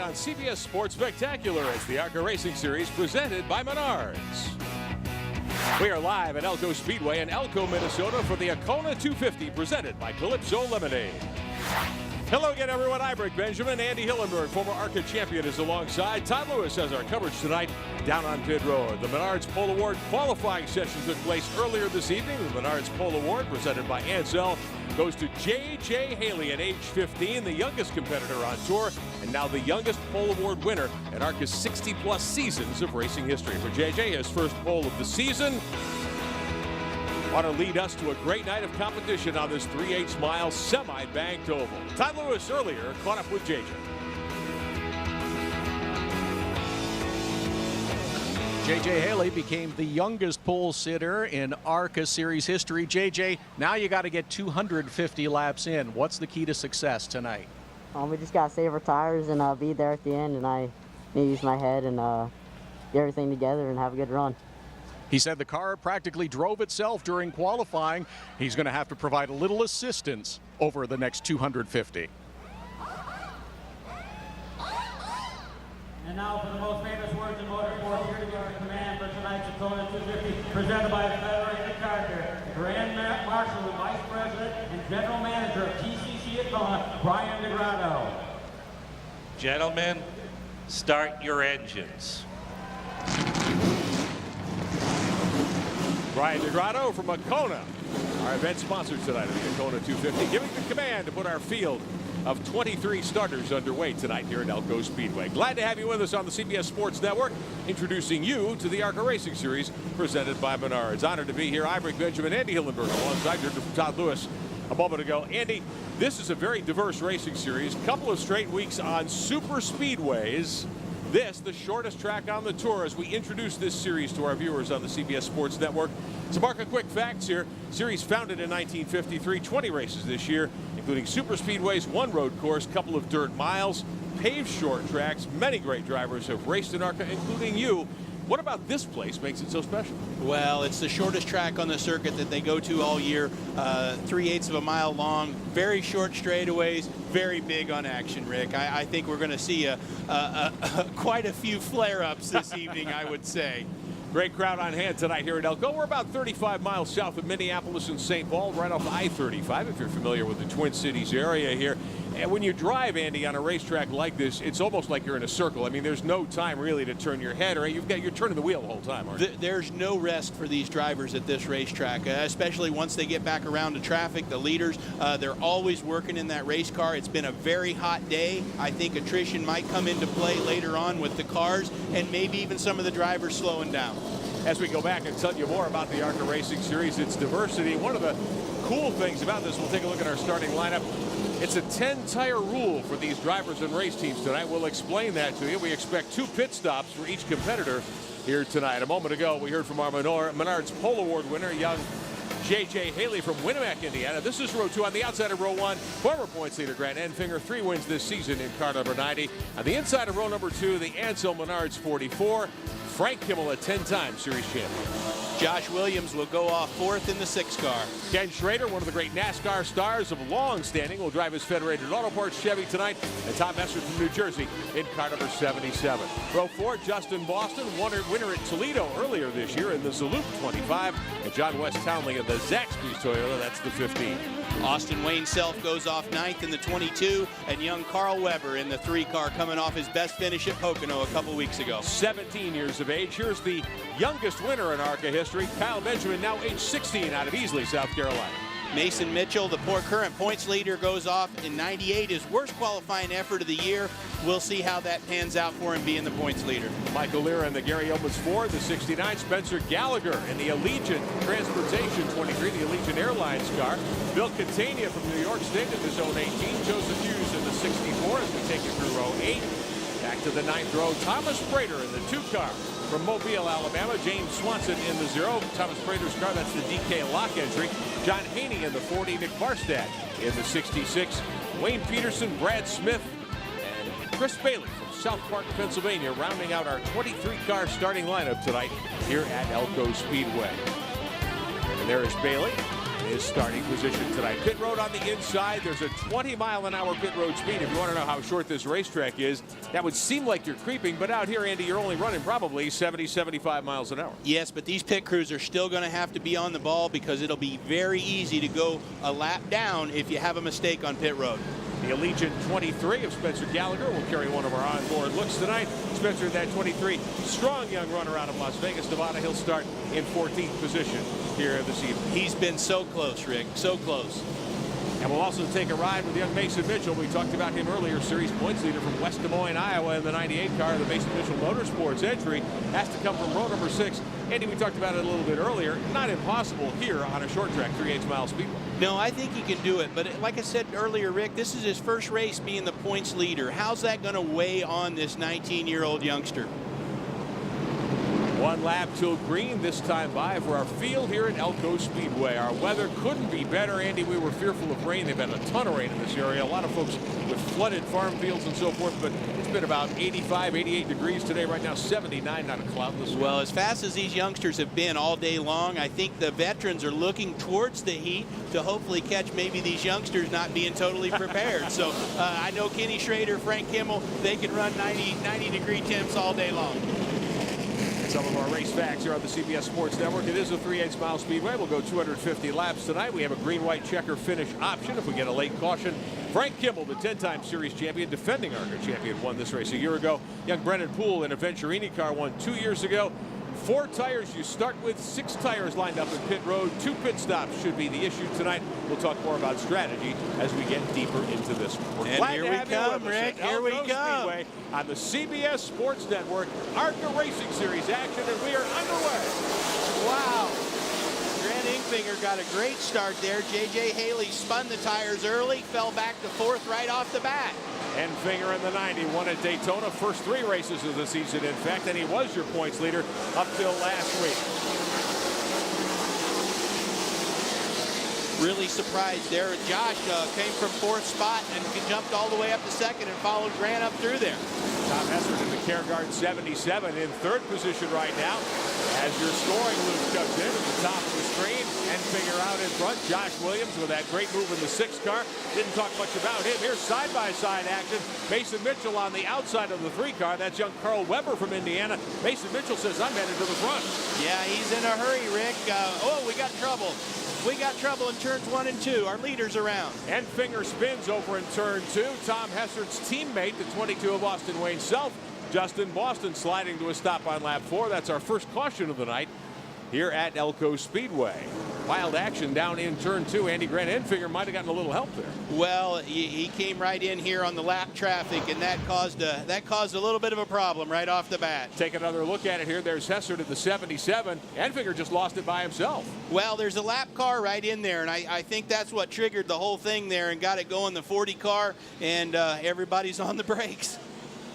on CBS Sports Spectacular. It's the ARCA Racing Series presented by Menards. We are live at Elko Speedway in Elko, Minnesota for the Akona 250 presented by Calypso Lemonade. Hello again, everyone. I'm Rick Benjamin. Andy Hillenberg, former ARCA champion, is alongside. Todd Lewis has our coverage tonight down on pit road. The Menards Pole Award qualifying session took place earlier this evening. The Menards Pole Award, presented by Ansel, goes to J.J. Haley at age 15, the youngest competitor on tour, and now the youngest Pole Award winner in ARCA's 60-plus seasons of racing history. For J.J., his first pole of the season. Want to lead us to a great night of competition on this 3/8 mile semi-banked oval. Todd Lewis earlier caught up with JJ. J.J. Haley became the youngest pole sitter in ARCA Series history. J.J., now you got to get 250 laps in. What's the key to success tonight? We just got to save our tires and be there at the end, and I need to use my head and get everything together and have a good run. He said the car practically drove itself during qualifying. He's going to have to provide a little assistance over the next 250. And now for the most famous words in motorsports, here to give our command for tonight's Akona 250, presented by Federated Carter, Grand Marshal and Vice President and General Manager of TCC Akona, Brian DeGrado. Gentlemen, start your engines. Brian DeGrado from Akona, our event sponsor tonight of the Akona 250, giving the command to put our field of 23 starters underway tonight here at Elko Speedway. Glad to have you with us on the CBS Sports Network, introducing you to the ARCA Racing Series presented by Menards. Honored to be here. I'm Rick Benjamin, Andy Hillenberg, alongside Todd Lewis a moment ago. Andy, this is a very diverse racing series. Couple of straight weeks on super speedways. This, the shortest track on the tour, as we introduce this series to our viewers on the CBS Sports Network. Some ARCA quick facts here. Series founded in 1953, 20 races this year, including super speedways, one road course, couple of dirt miles, paved short tracks. Many great drivers have raced in ARCA, including you. What about this place makes it so special? Well, it's the shortest track on the circuit that they go to all year, 3/8 of a mile long, very short straightaways, very big on action, Rick. I think we're going to see quite a few flare-ups this evening, I would say. Great crowd on hand tonight here at Elko. We're about 35 miles south of Minneapolis and St. Paul, right off I-35, if you're familiar with the Twin Cities area here. And when you drive, Andy, on a racetrack like this, it's almost like you're in a circle. I mean, there's no time really to turn your head, or you're turning the wheel the whole time, aren't you? There's no rest for these drivers at this racetrack, especially once they get back around to traffic. The leaders, they're always working in that race car. It's been a very hot day. I think attrition might come into play later on with the cars, and maybe even some of the drivers slowing down. As we go back and tell you more about the ARCA Racing Series, its diversity. One of the cool things about this, we'll take a look at our starting lineup. It's a 10-tire rule for these drivers and race teams tonight. We'll explain that to you. We expect 2 pit stops for each competitor here tonight. A moment ago, we heard from our Menards Pole Award winner, young J.J. Haley from Winamac, Indiana. This is row 2. On the outside of row 1, former points leader Grant Enfinger, 3 wins this season in car number 90. On the inside of row number 2, the Ansel Menards 44, Frank Kimmel, a 10-time series champion. Josh Williams will go off 4th in the 6 car. Ken Schrader, one of the great NASCAR stars of long standing, will drive his Federated Auto Parts Chevy tonight. And Tom Messer from New Jersey in car number 77. Row 4, Justin Boston, winner at Toledo earlier this year in the Zaloop 25. And John West Townley in the Zaxby's Toyota, that's the 15. Austin Wayne Self goes off 9th in the 22, and young Carl Weber in the 3 car, coming off his best finish at Pocono a couple weeks ago. 17 years of age. Here's the youngest winner in ARCA history, Kyle Benjamin, now age 16, out of Easley, South Carolina. Mason Mitchell, the current points leader, goes off in 98, his worst qualifying effort of the year. We'll see how that pans out for him being the points leader. Michael Lear in the Gary Owens Ford, the 69. Spencer Gallagher in the Allegiant Transportation 23, the Allegiant Airlines car. Bill Catania from New York State in the Zone 18. Joseph Hughes in the 64 as we take you through row 8. Back to the 9th row, Thomas Prater in the 2 car. From Mobile, Alabama, James Swanson in the 0. Thomas Prater's car, that's the DK lock entry. John Haney in the 40. Nick Barstad in the 66. Wayne Peterson, Brad Smith, and Chris Bailey from South Park, Pennsylvania, rounding out our 23-car starting lineup tonight here at Elko Speedway. And there is Bailey. his starting position tonight. Pit road on the inside. There's a 20-mile-an-hour pit road speed. If you want to know how short this racetrack is, that would seem like you're creeping, but out here, Andy, you're only running probably 70, 75 miles an hour. Yes, but these pit crews are still going to have to be on the ball because it'll be very easy to go a lap down if you have a mistake on pit road. The Allegiant 23 of Spencer Gallagher will carry one of our onboard looks tonight. Spencer, that 23, strong young runner out of Las Vegas, Nevada. He'll start in 14th position here this evening. He's been so close, Rick, so close. And we'll also take a ride with young Mason Mitchell. We talked about him earlier, series points leader from West Des Moines, Iowa, in the 98 car. The Mason Mitchell Motorsports entry has to come from row number 6. Andy, we talked about it a little bit earlier. Not impossible here on a short track, 3/8 mile speedway. No, I think he can do it. But like I said earlier, Rick, this is his first race being the points leader. How's that going to weigh on this 19-year-old youngster? One lap till green this time by for our field here at Elko Speedway. Our weather couldn't be better, Andy. We were fearful of rain. They've had a ton of rain in this area. A lot of folks with flooded farm fields and so forth, but it's been about 85, 88 degrees today. Right now, 79, not a cloudless. Well, as fast as these youngsters have been all day long, I think the veterans are looking towards the heat to hopefully catch maybe these youngsters not being totally prepared. So I know Kenny Schrader, Frank Kimmel, they can run 90-degree temps all day long. Some of our race facts here on the CBS Sports Network. It is a 3/8 mile speedway. We'll go 250 laps tonight. We have a green-white checker finish option if we get a late caution. Frank Kimmel, the 10-time series champion, defending ARCA champion, won this race a year ago. Young Brennan Poole in a Venturini car won 2 years ago. 4 tires you start with, 6 tires lined up in pit road. 2 pit stops should be the issue tonight. We'll talk more about strategy as we get deeper into this one. And here we come, Rick. Here we come. Speedway on the CBS Sports Network, ARCA Racing Series action, and we are underway. Wow. Grant Engfinger got a great start there. J.J. Haley spun the tires early, fell back to 4th right off the bat. Enfinger in the 90 won at Daytona, first 3 races of the season, in fact, and he was your points leader up till last week. Really surprised there. Josh came from 4th spot and jumped all the way up to 2nd and followed Grant up through there. Tom Hessert in the Cairngard 77 in 3rd position right now. As your scoring loop comes in at the top of the screen, Enfinger out in front. Josh Williams with that great move in the 6th car. Didn't talk much about him. Here's side-by-side action. Mason Mitchell on the outside of the 3 car. That's young Carl Weber from Indiana. Mason Mitchell says, I'm headed to the front. Yeah, he's in a hurry, Rick. Oh, we got trouble. We got trouble in turns 1 and 2. Our leader's around. Enfinger spins over in turn 2. Tom Hessert's teammate, the 22 of Austin Wayne Self, Justin Boston, sliding to a stop on lap 4. That's our first caution of the night here at Elko Speedway. Wild action down in turn 2. Andy, Grant Enfinger might have gotten a little help there. Well, he came right in here on the lap traffic, and that caused a little bit of a problem right off the bat. Take another look at it here. There's Hessert at the 77. Enfinger just lost it by himself. Well, there's a lap car right in there, and I think that's what triggered the whole thing there and got it going, the 40 car, and everybody's on the brakes.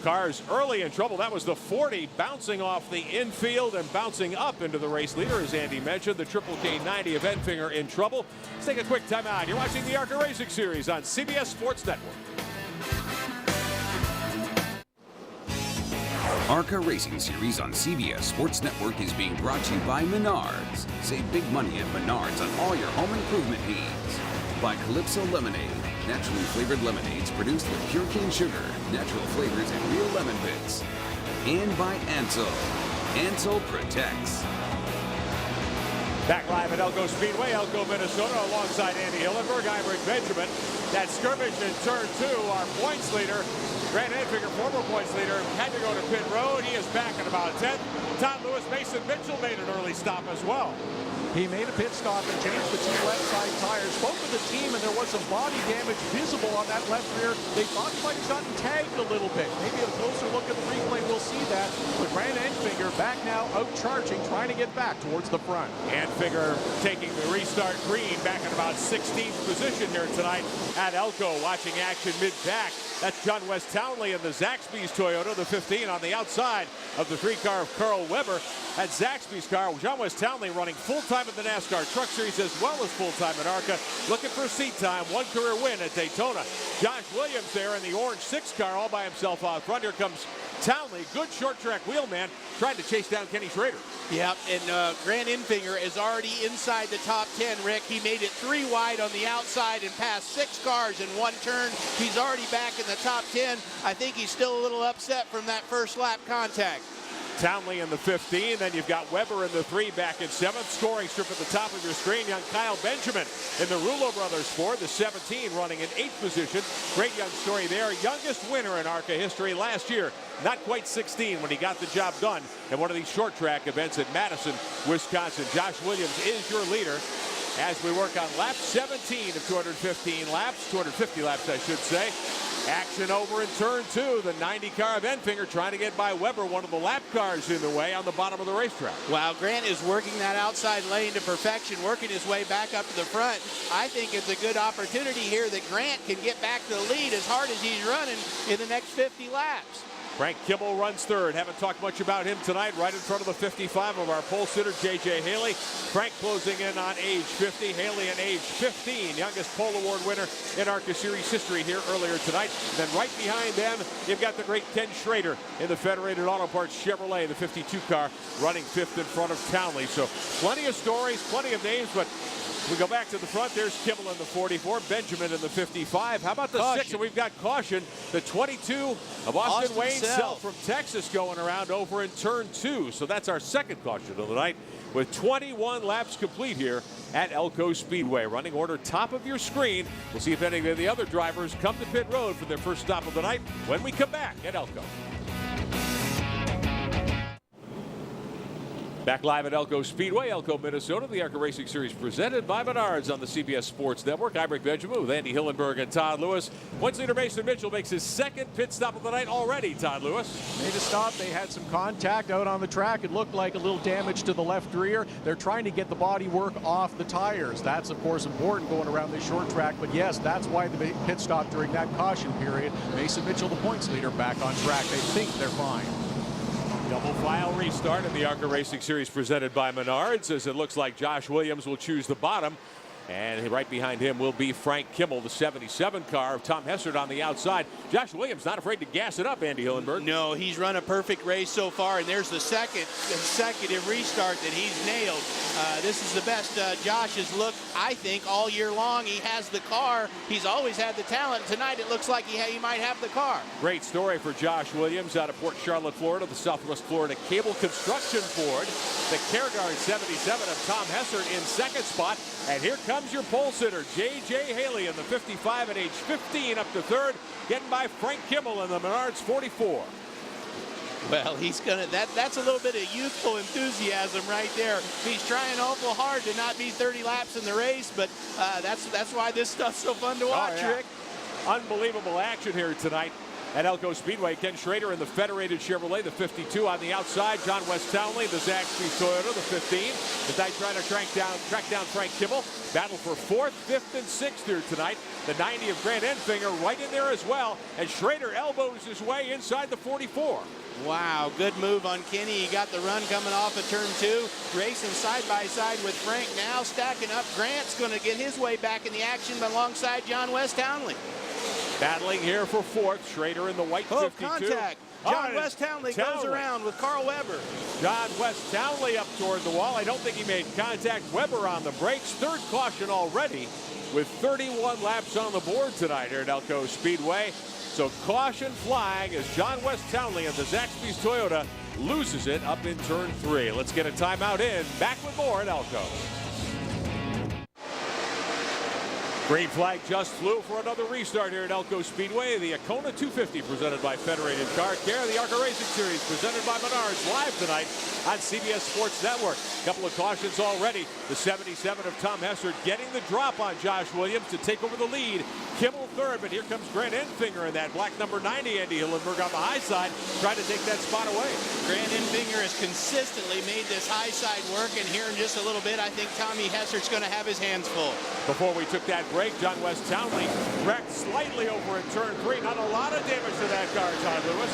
Cars early in trouble. That was the 40 bouncing off the infield and bouncing up into the race leader, as Andy mentioned. The Triple K90 of Enfinger in trouble. Let's take a quick timeout. You're watching the ARCA Racing Series on CBS Sports Network. ARCA Racing Series on CBS Sports Network is being brought to you by Menards. Save big money at Menards on all your home improvement needs. By Calypso Lemonade. Naturally flavored lemonades produced with pure cane sugar, natural flavors, and real lemon bits. And by Ansel. Ansel protects. Back live at Elko Speedway, Elko, Minnesota, alongside Andy Hillenberg. I'm Rick Benjamin. That skirmish in turn 2, our points leader, Grant Enfinger, former points leader, had to go to pit road. He is back at about 10th. Tom Lewis, Mason Mitchell made an early stop as well. He made a pit stop and changed the 2 left side tires. Spoke with the team, and there was some body damage visible on that left rear. They thought he might have gotten tagged a little bit. Maybe a closer look at the replay, we'll see that. But Grant Enfinger back now out charging, trying to get back towards the front. Enfinger taking the restart green back in about 16th position here tonight at Elko. Watching action mid-back. That's John West Townley in the Zaxby's Toyota, the 15 on the outside of the 3 car of Carl Weber. At Zaxby's car, John West Townley running full-time in the NASCAR Truck Series as well as full-time at ARCA. Looking for seat time, 1 career win at Daytona. Josh Williams there in the orange 6 car all by himself out front. Here comes Townley, good short track wheelman, trying to chase down Kenny Schrader. Yep, and Grant Enfinger is already inside the top 10, Rick. He made it 3 wide on the outside and passed 6 cars in 1 turn. He's already back in the top 10. I think he's still a little upset from that first lap contact. Townley in the 15, then you've got Weber in the 3, back in 7th. Scoring strip at the top of your screen, young Kyle Benjamin in the Rulo brothers Ford, the 17, running in 8th position. Great young story there. Youngest winner in ARCA history last year. Not quite 16 when he got the job done at one of these short track events at Madison, Wisconsin. Josh Williams is your leader as we work on lap 17 of 215 laps, 250 laps, I should say. Action over in turn 2. The 90 car of Enfinger trying to get by Weber, one of the lap cars in the way on the bottom of the racetrack. Wow, Grant is working that outside lane to perfection, working his way back up to the front. I think it's a good opportunity here that Grant can get back to the lead as hard as he's running in the next 50 laps. Frank Kimmel runs third. Haven't talked much about him tonight. Right in front of the 55 of our pole sitter, J.J. Haley. Frank closing in on age 50. Haley at age 15. Youngest pole award winner in ARCA Series history here earlier tonight. Then right behind them, you've got the great Ken Schrader in the Federated Auto Parts Chevrolet, the 52 car, running 5th in front of Townley. So plenty of stories, plenty of names, but we go back to the front. There's Kimmel in the 44, Benjamin in the 55. How about the 6? And we've got caution. The 22 of Austin Wayne Self from Texas going around over in turn 2. So that's our second caution of the night with 21 laps complete here at Elko Speedway. Running order top of your screen. We'll see if any of the other drivers come to pit road for their first stop of the night when we come back at Elko. Back live at Elko Speedway, Elko, Minnesota. The ARCA Racing Series presented by Menards on the CBS Sports Network. I'm Rick Benjamin with Andy Hillenberg and Todd Lewis. Points leader Mason Mitchell makes his second pit stop of the night already, Todd Lewis. Made a stop. They had some contact out on the track. It looked like a little damage to the left rear. They're trying to get the body work off the tires. That's, of course, important going around this short track. But, yes, that's why the pit stop during that caution period. Mason Mitchell, the points leader, back on track. They think they're fine. Double file restart in the ARCA Racing Series presented by Menards, as it looks like Josh Williams will choose the bottom. And right behind him will be Frank Kimmel, the 77 car of Tom Hessert on the outside. Josh Williams not afraid to gas it up, Andy Hillenberg. No, he's run a perfect race so far, and there's the second consecutive restart that he's nailed. This is the best Josh has looked, I think, all year long. He has the car. He's always had the talent. Tonight it looks like he might have the car. Great story for Josh Williams out of Port Charlotte, Florida, the Southwest Florida Cable Construction Ford. The Careguard 77 of Tom Hessert in second spot. And here comes your pole sitter, J.J. Haley in the 55 at age 15 up to third, getting by Frank Kimmel in the Menards 44. Well, he's gonna. That's a little bit of youthful enthusiasm right there. He's trying awful hard to not be 30 laps in the race, but that's why this stuff's so fun to watch, Rick. Unbelievable action here tonight at Elko Speedway. Ken Schrader in the Federated Chevrolet, the 52 on the outside. John West Townley, the Zaxby's Toyota, the 15. As they try to track down Frank Kimmel. Battle for 4th, 5th, and 6th here tonight. The 90 of Grant Enfinger right in there as well. And Schrader elbows his way inside the 44. Wow, good move on Kenny. He got the run coming off of turn 2. Racing side by side with Frank now. Stacking up. Grant's going to get his way back in the action alongside John West Townley. Battling here for 4th. Schrader in the white 52. Contact. John West Townley goes around with Carl Weber. John West Townley up toward the wall. I don't think he made contact. Weber on the brakes. Third caution already with 31 laps on the board tonight here at Elko Speedway. So caution flying as John West Townley of the Zaxby's Toyota loses it up in turn 3. Let's get a timeout in. Back with more at Elko. Green flag just flew for another restart here at Elko Speedway. The Akona 250 presented by Federated Car Care. The ARCA Racing Series presented by Menards live tonight on CBS Sports Network. A couple of cautions already. The 77 of Tom Hessert getting the drop on Josh Williams to take over the lead. Kimmel third, but here comes Grant Enfinger in that black number 90. Andy Hillenberg on the high side trying to take that spot away. Grant Enfinger has consistently made this high side work, and here in just a little bit, I think Tommy Hessert's going to have his hands full. Before we took that break, John West Townley wrecked slightly over in turn 3. Not a lot of damage to that car, Todd Lewis.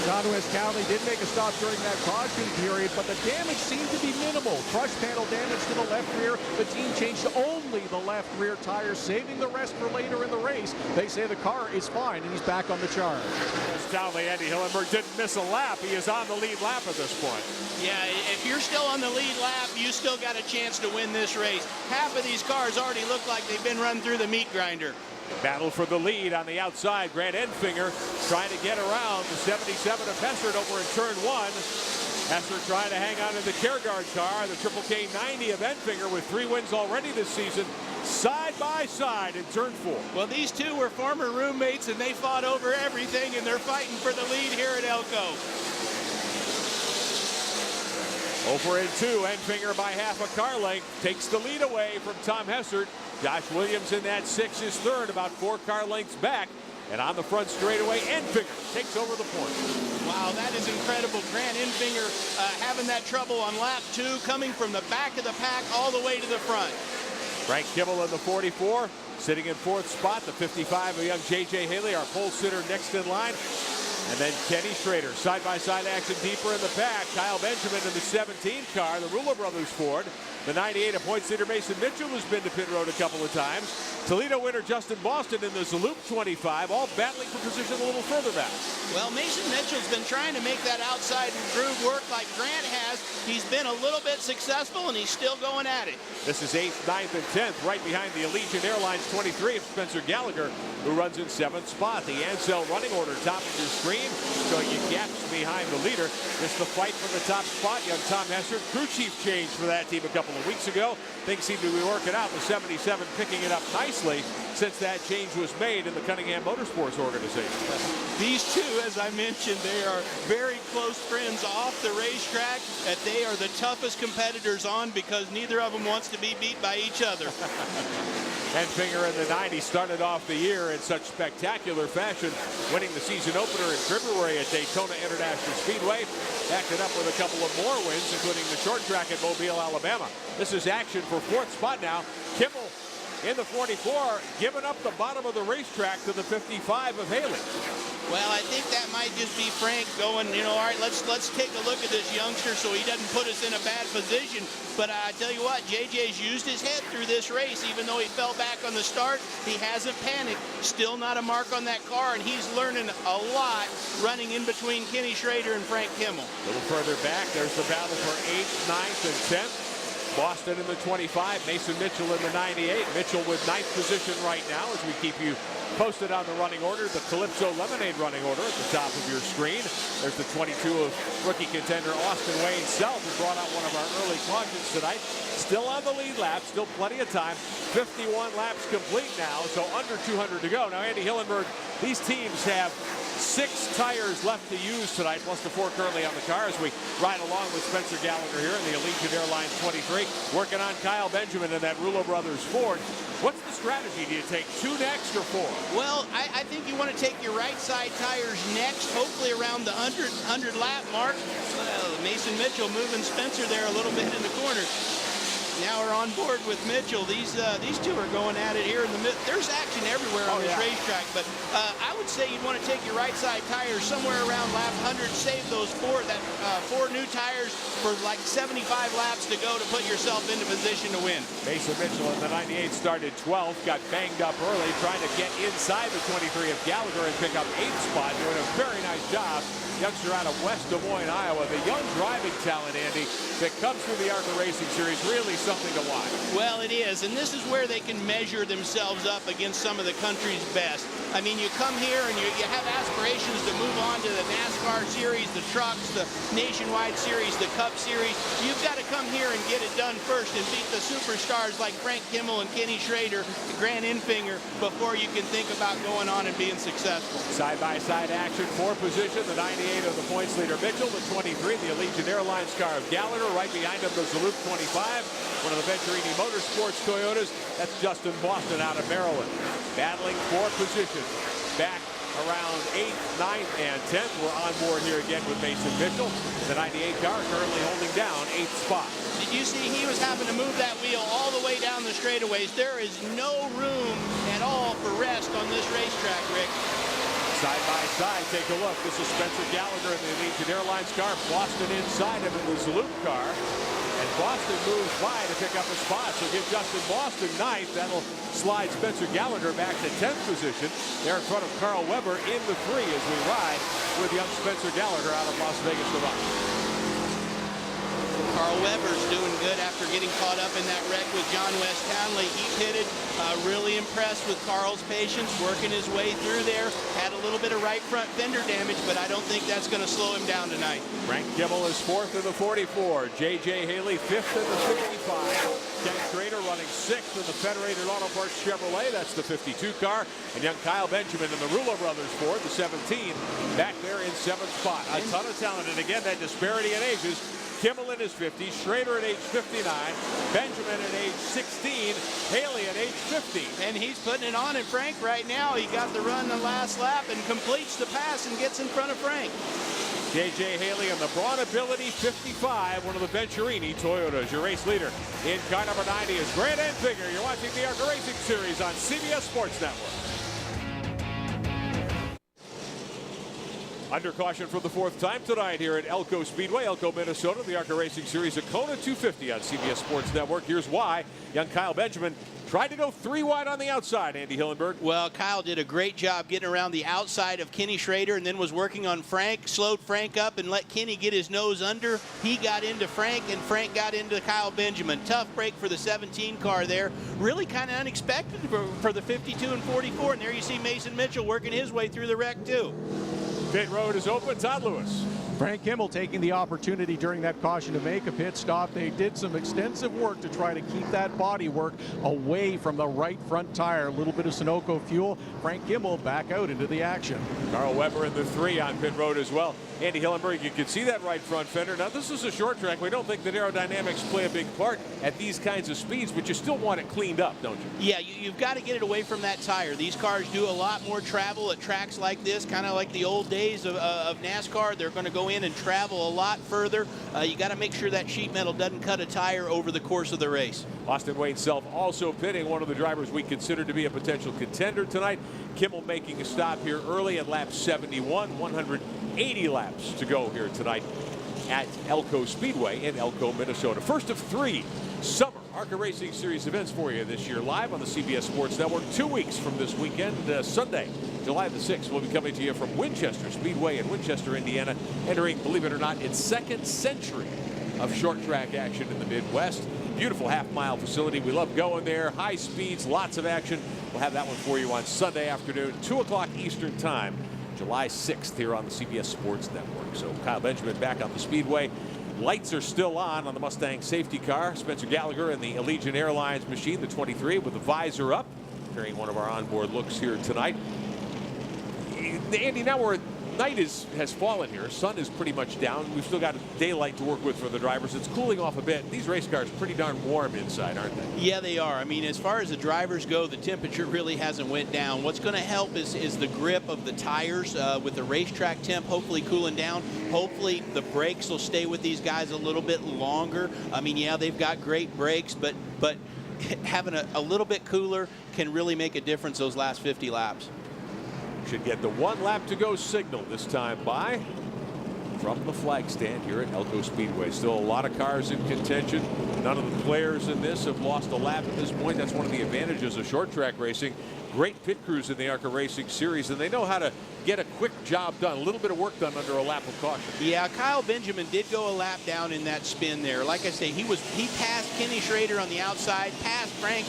Southwest County did make a stop during that caution period, but the damage seemed to be minimal. Crush panel damage to the left rear. The team changed only the left rear tires, saving the rest for later in the race. They say the car is fine, and he's back on the charge. Townley, Andy Hillenberg didn't miss a lap. He is on the lead lap at this point. Yeah, if you're still on the lead lap, you still got a chance to win this race. Half of these cars already look like they've been run through the meat grinder. Battle for the lead on the outside. Grant Enfinger trying to get around the 77 of Hessert over in turn 1. Hessert trying to hang on to the Careguard car. The Triple K 90 of Enfinger with 3 wins already this season. Side by side in turn 4. Well, these two were former roommates, and they fought over everything, and they're fighting for the lead here at Elko. Over in 2, Enfinger by half a car length takes the lead away from Tom Hessert. Josh Williams in that 6 is third, about 4 car lengths back. And on the front straightaway, Enfinger takes over the point. Wow, that is incredible. Grant Enfinger having that trouble on lap 2, coming from the back of the pack all the way to the front. Frank Kimmel in the 44, sitting in 4th spot. The 55 of young J.J. Haley, our pole sitter next in line. And then Kenny Schrader, side-by-side action deeper in the pack. Kyle Benjamin in the 17 car, the Rulo Brothers Ford. The 98 of points leader Mason Mitchell has been to pit road a couple of times. Toledo winner Justin Boston in the Zaloop 25, all battling for position a little further back. Well, Mason Mitchell's been trying to make that outside groove work like Grant has. He's been a little bit successful, and he's still going at it. This is 8th, 9th, and 10th, right behind the Allegiant Airlines 23 of Spencer Gallagher, who runs in 7th spot. The Ansel running order top of your screen, showing you gaps behind the leader. This is the fight for the top spot. Young Tom Hessert, crew chief change for that team a couple of weeks ago. Things seem to be working out, with 77 picking it up nicely since that change was made in the Cunningham Motorsports organization. These two, as I mentioned, they are very close friends off the racetrack, that they are the toughest competitors on, because neither of them wants to be beat by each other. Enfinger in the 90 started off the year in such spectacular fashion, winning the season opener in February at Daytona International Speedway. Backed it up with a couple of more wins, including the short track at Mobile, Alabama. This is action for 4th spot now. Kimmel in the 44, giving up the bottom of the racetrack to the 55 of Haley. Well, I think that might just be Frank going, all right, let's take a look at this youngster so he doesn't put us in a bad position. But I tell you what, JJ's used his head through this race. Even though he fell back on the start, he hasn't panicked. Still not a mark on that car, and he's learning a lot running in between Kenny Schrader and Frank Kimmel. A little further back, there's the battle for 8th, 9th, and 10th. Boston in the 25, Mason Mitchell in the 98. Mitchell with 9th position right now as we keep you posted on the running order. The Calypso Lemonade running order at the top of your screen. There's the 22 of rookie contender Austin Wayne Self, who brought out one of our early cautions tonight. Still on the lead lap, still plenty of time. 51 laps complete now, so under 200 to go. Now, Andy Hillenberg, these teams have 6 tires left to use tonight, plus the 4 currently on the car, as we ride along with Spencer Gallagher here in the Allegiant Airlines 23, working on Kyle Benjamin in that Rulo Brothers Ford. What's the strategy? Do you take 2 next or 4? Well, I think you want to take your right side tires next, hopefully around the 100 lap mark. Mason Mitchell moving Spencer there a little bit in the corner. Now we're on board with Mitchell. These two are going at it here in the middle. There's action everywhere on this racetrack, but I would say you'd want to take your right side tires somewhere around lap 100. Save those 4 new tires for like 75 laps to go to put yourself into position to win. Mason Mitchell in the 98 started 12th, got banged up early, trying to get inside the 23 of Gallagher and pick up 8th spot, doing a very nice job. Youngster out of West Des Moines, Iowa. The young driving talent, Andy, that comes through the ARCA Racing Series, really something to watch. Well, it is, and this is where they can measure themselves up against some of the country's best. I mean, you come here and you have aspirations to move on to the NASCAR Series, the trucks, the Nationwide Series, the Cup Series. You've got to come here and get it done first and beat the superstars like Frank Kimmel and Kenny Schrader, Grant Enfinger, before you can think about going on and being successful. Side-by-side action, 4 position, the 98 of the points leader Mitchell, the 23, the Allegiant Airlines car of Gallagher, right behind him the Zaloop 25, one of the Venturini Motorsports Toyotas. That's Justin Boston out of Maryland. Battling for position. Back around 8th, 9th, and 10th. We're on board here again with Mason Mitchell. The 98 car currently holding down 8th spot. Did you see he was having to move that wheel all the way down the straightaways? There is no room at all for rest on this racetrack, Rick. Side by side, take a look. This is Spencer Gallagher in the Allegiant Airlines car. Boston inside him in the Salute car. And Boston moves by to pick up a spot. So give Justin Boston 9th. That'll slide Spencer Gallagher back to 10th position. They're in front of Carl Weber in the 3 as we ride with young Spencer Gallagher out of Las Vegas, Nevada. Carl Weber's doing good after getting caught up in that wreck with John West Townley. He pitted, really impressed with Carl's patience, working his way through there. Had a little bit of right front fender damage, but I don't think that's going to slow him down tonight. Frank Kimmel is 4th in the 44. J.J. Haley 5th in the 55. Ken Schrader running 6th in the Federated Auto Parts Chevrolet. That's the 52 car. And young Kyle Benjamin in the Rulo Brothers Ford, the 17, back there in 7th spot. A ton of talent. And again, that disparity in ages. Kimmel in his 50s, Schrader at age 59, Benjamin at age 16, Haley at age 50. And he's putting it on in Frank right now. He got the run the last lap and completes the pass and gets in front of Frank. J.J. Haley on the Braun Ability 55, one of the Venturini Toyotas. Your race leader in car number 90 is Grant Enfinger. You're watching the ARCA Racing Series on CBS Sports Network. Under caution for the 4th time tonight here at Elko Speedway, Elko, Minnesota. The ARCA Racing Series Akona 250 on CBS Sports Network. Here's why. Young Kyle Benjamin tried to go 3 wide on the outside, Andy Hillenberg. Well, Kyle did a great job getting around the outside of Kenny Schrader and then was working on Frank, slowed Frank up and let Kenny get his nose under. He got into Frank and Frank got into Kyle Benjamin. Tough break for the 17 car there. Really kind of unexpected for the 52 and 44. And there you see Mason Mitchell working his way through the wreck too. Pit road is open. Todd Lewis. Frank Kimmel taking the opportunity during that caution to make a pit stop. They did some extensive work to try to keep that body work away from the right front tire. A little bit of Sunoco fuel. Frank Kimmel back out into the action. Carl Weber in the 3 on pit road as well. Andy Hillenberg, you can see that right front fender. Now, this is a short track. We don't think that aerodynamics play a big part at these kinds of speeds, but you still want it cleaned up, don't you? Yeah, you've got to get it away from that tire. These cars do a lot more travel at tracks like this, kind of like the old days of NASCAR. They're going to go in and travel a lot further. You got to make sure that sheet metal doesn't cut a tire over the course of the race. Austin Wayne Self also pitting, one of the drivers we consider to be a potential contender tonight. Kimmel making a stop here early at lap 71, 180 laps to go here tonight at Elko Speedway in Elko, Minnesota. First of 3 summer ARCA Racing Series events for you this year, live on the CBS Sports Network. 2 weeks from this weekend, Sunday, July the 6th, we'll be coming to you from Winchester Speedway in Winchester, Indiana, entering, believe it or not, its 2nd century of short track action in the Midwest. Beautiful half-mile facility. We love going there. High speeds, lots of action. We'll have that one for you on Sunday afternoon, 2 o'clock Eastern Time, July 6th here on the CBS Sports Network. So Kyle Benjamin back on the speedway. Lights are still on the Mustang safety car. Spencer Gallagher in the Allegiant Airlines machine, the 23, with the visor up, carrying one of our onboard looks here tonight. Andy, now night has fallen here. Sun is pretty much down. We've still got daylight to work with for the drivers. It's cooling off a bit. These race cars pretty darn warm inside, aren't they? Yeah, they are. I mean, as far as the drivers go, the temperature really hasn't went down. What's going to help is the grip of the tires with the racetrack temp hopefully cooling down. Hopefully the brakes will stay with these guys a little bit longer. I mean, yeah, they've got great brakes, but having a little bit cooler can really make a difference those last 50 laps. Should get the 1 lap to go signal this time by from the flag stand here at Elko Speedway. Still a lot of cars in contention. None of the players in this have lost a lap at this point. That's one of the advantages of short track racing. Great pit crews in the ARCA Racing Series, and they know how to get a quick job done, a little bit of work done under a lap of caution. Yeah, Kyle Benjamin did go a lap down in that spin there. Like I say, he passed Kenny Schrader on the outside,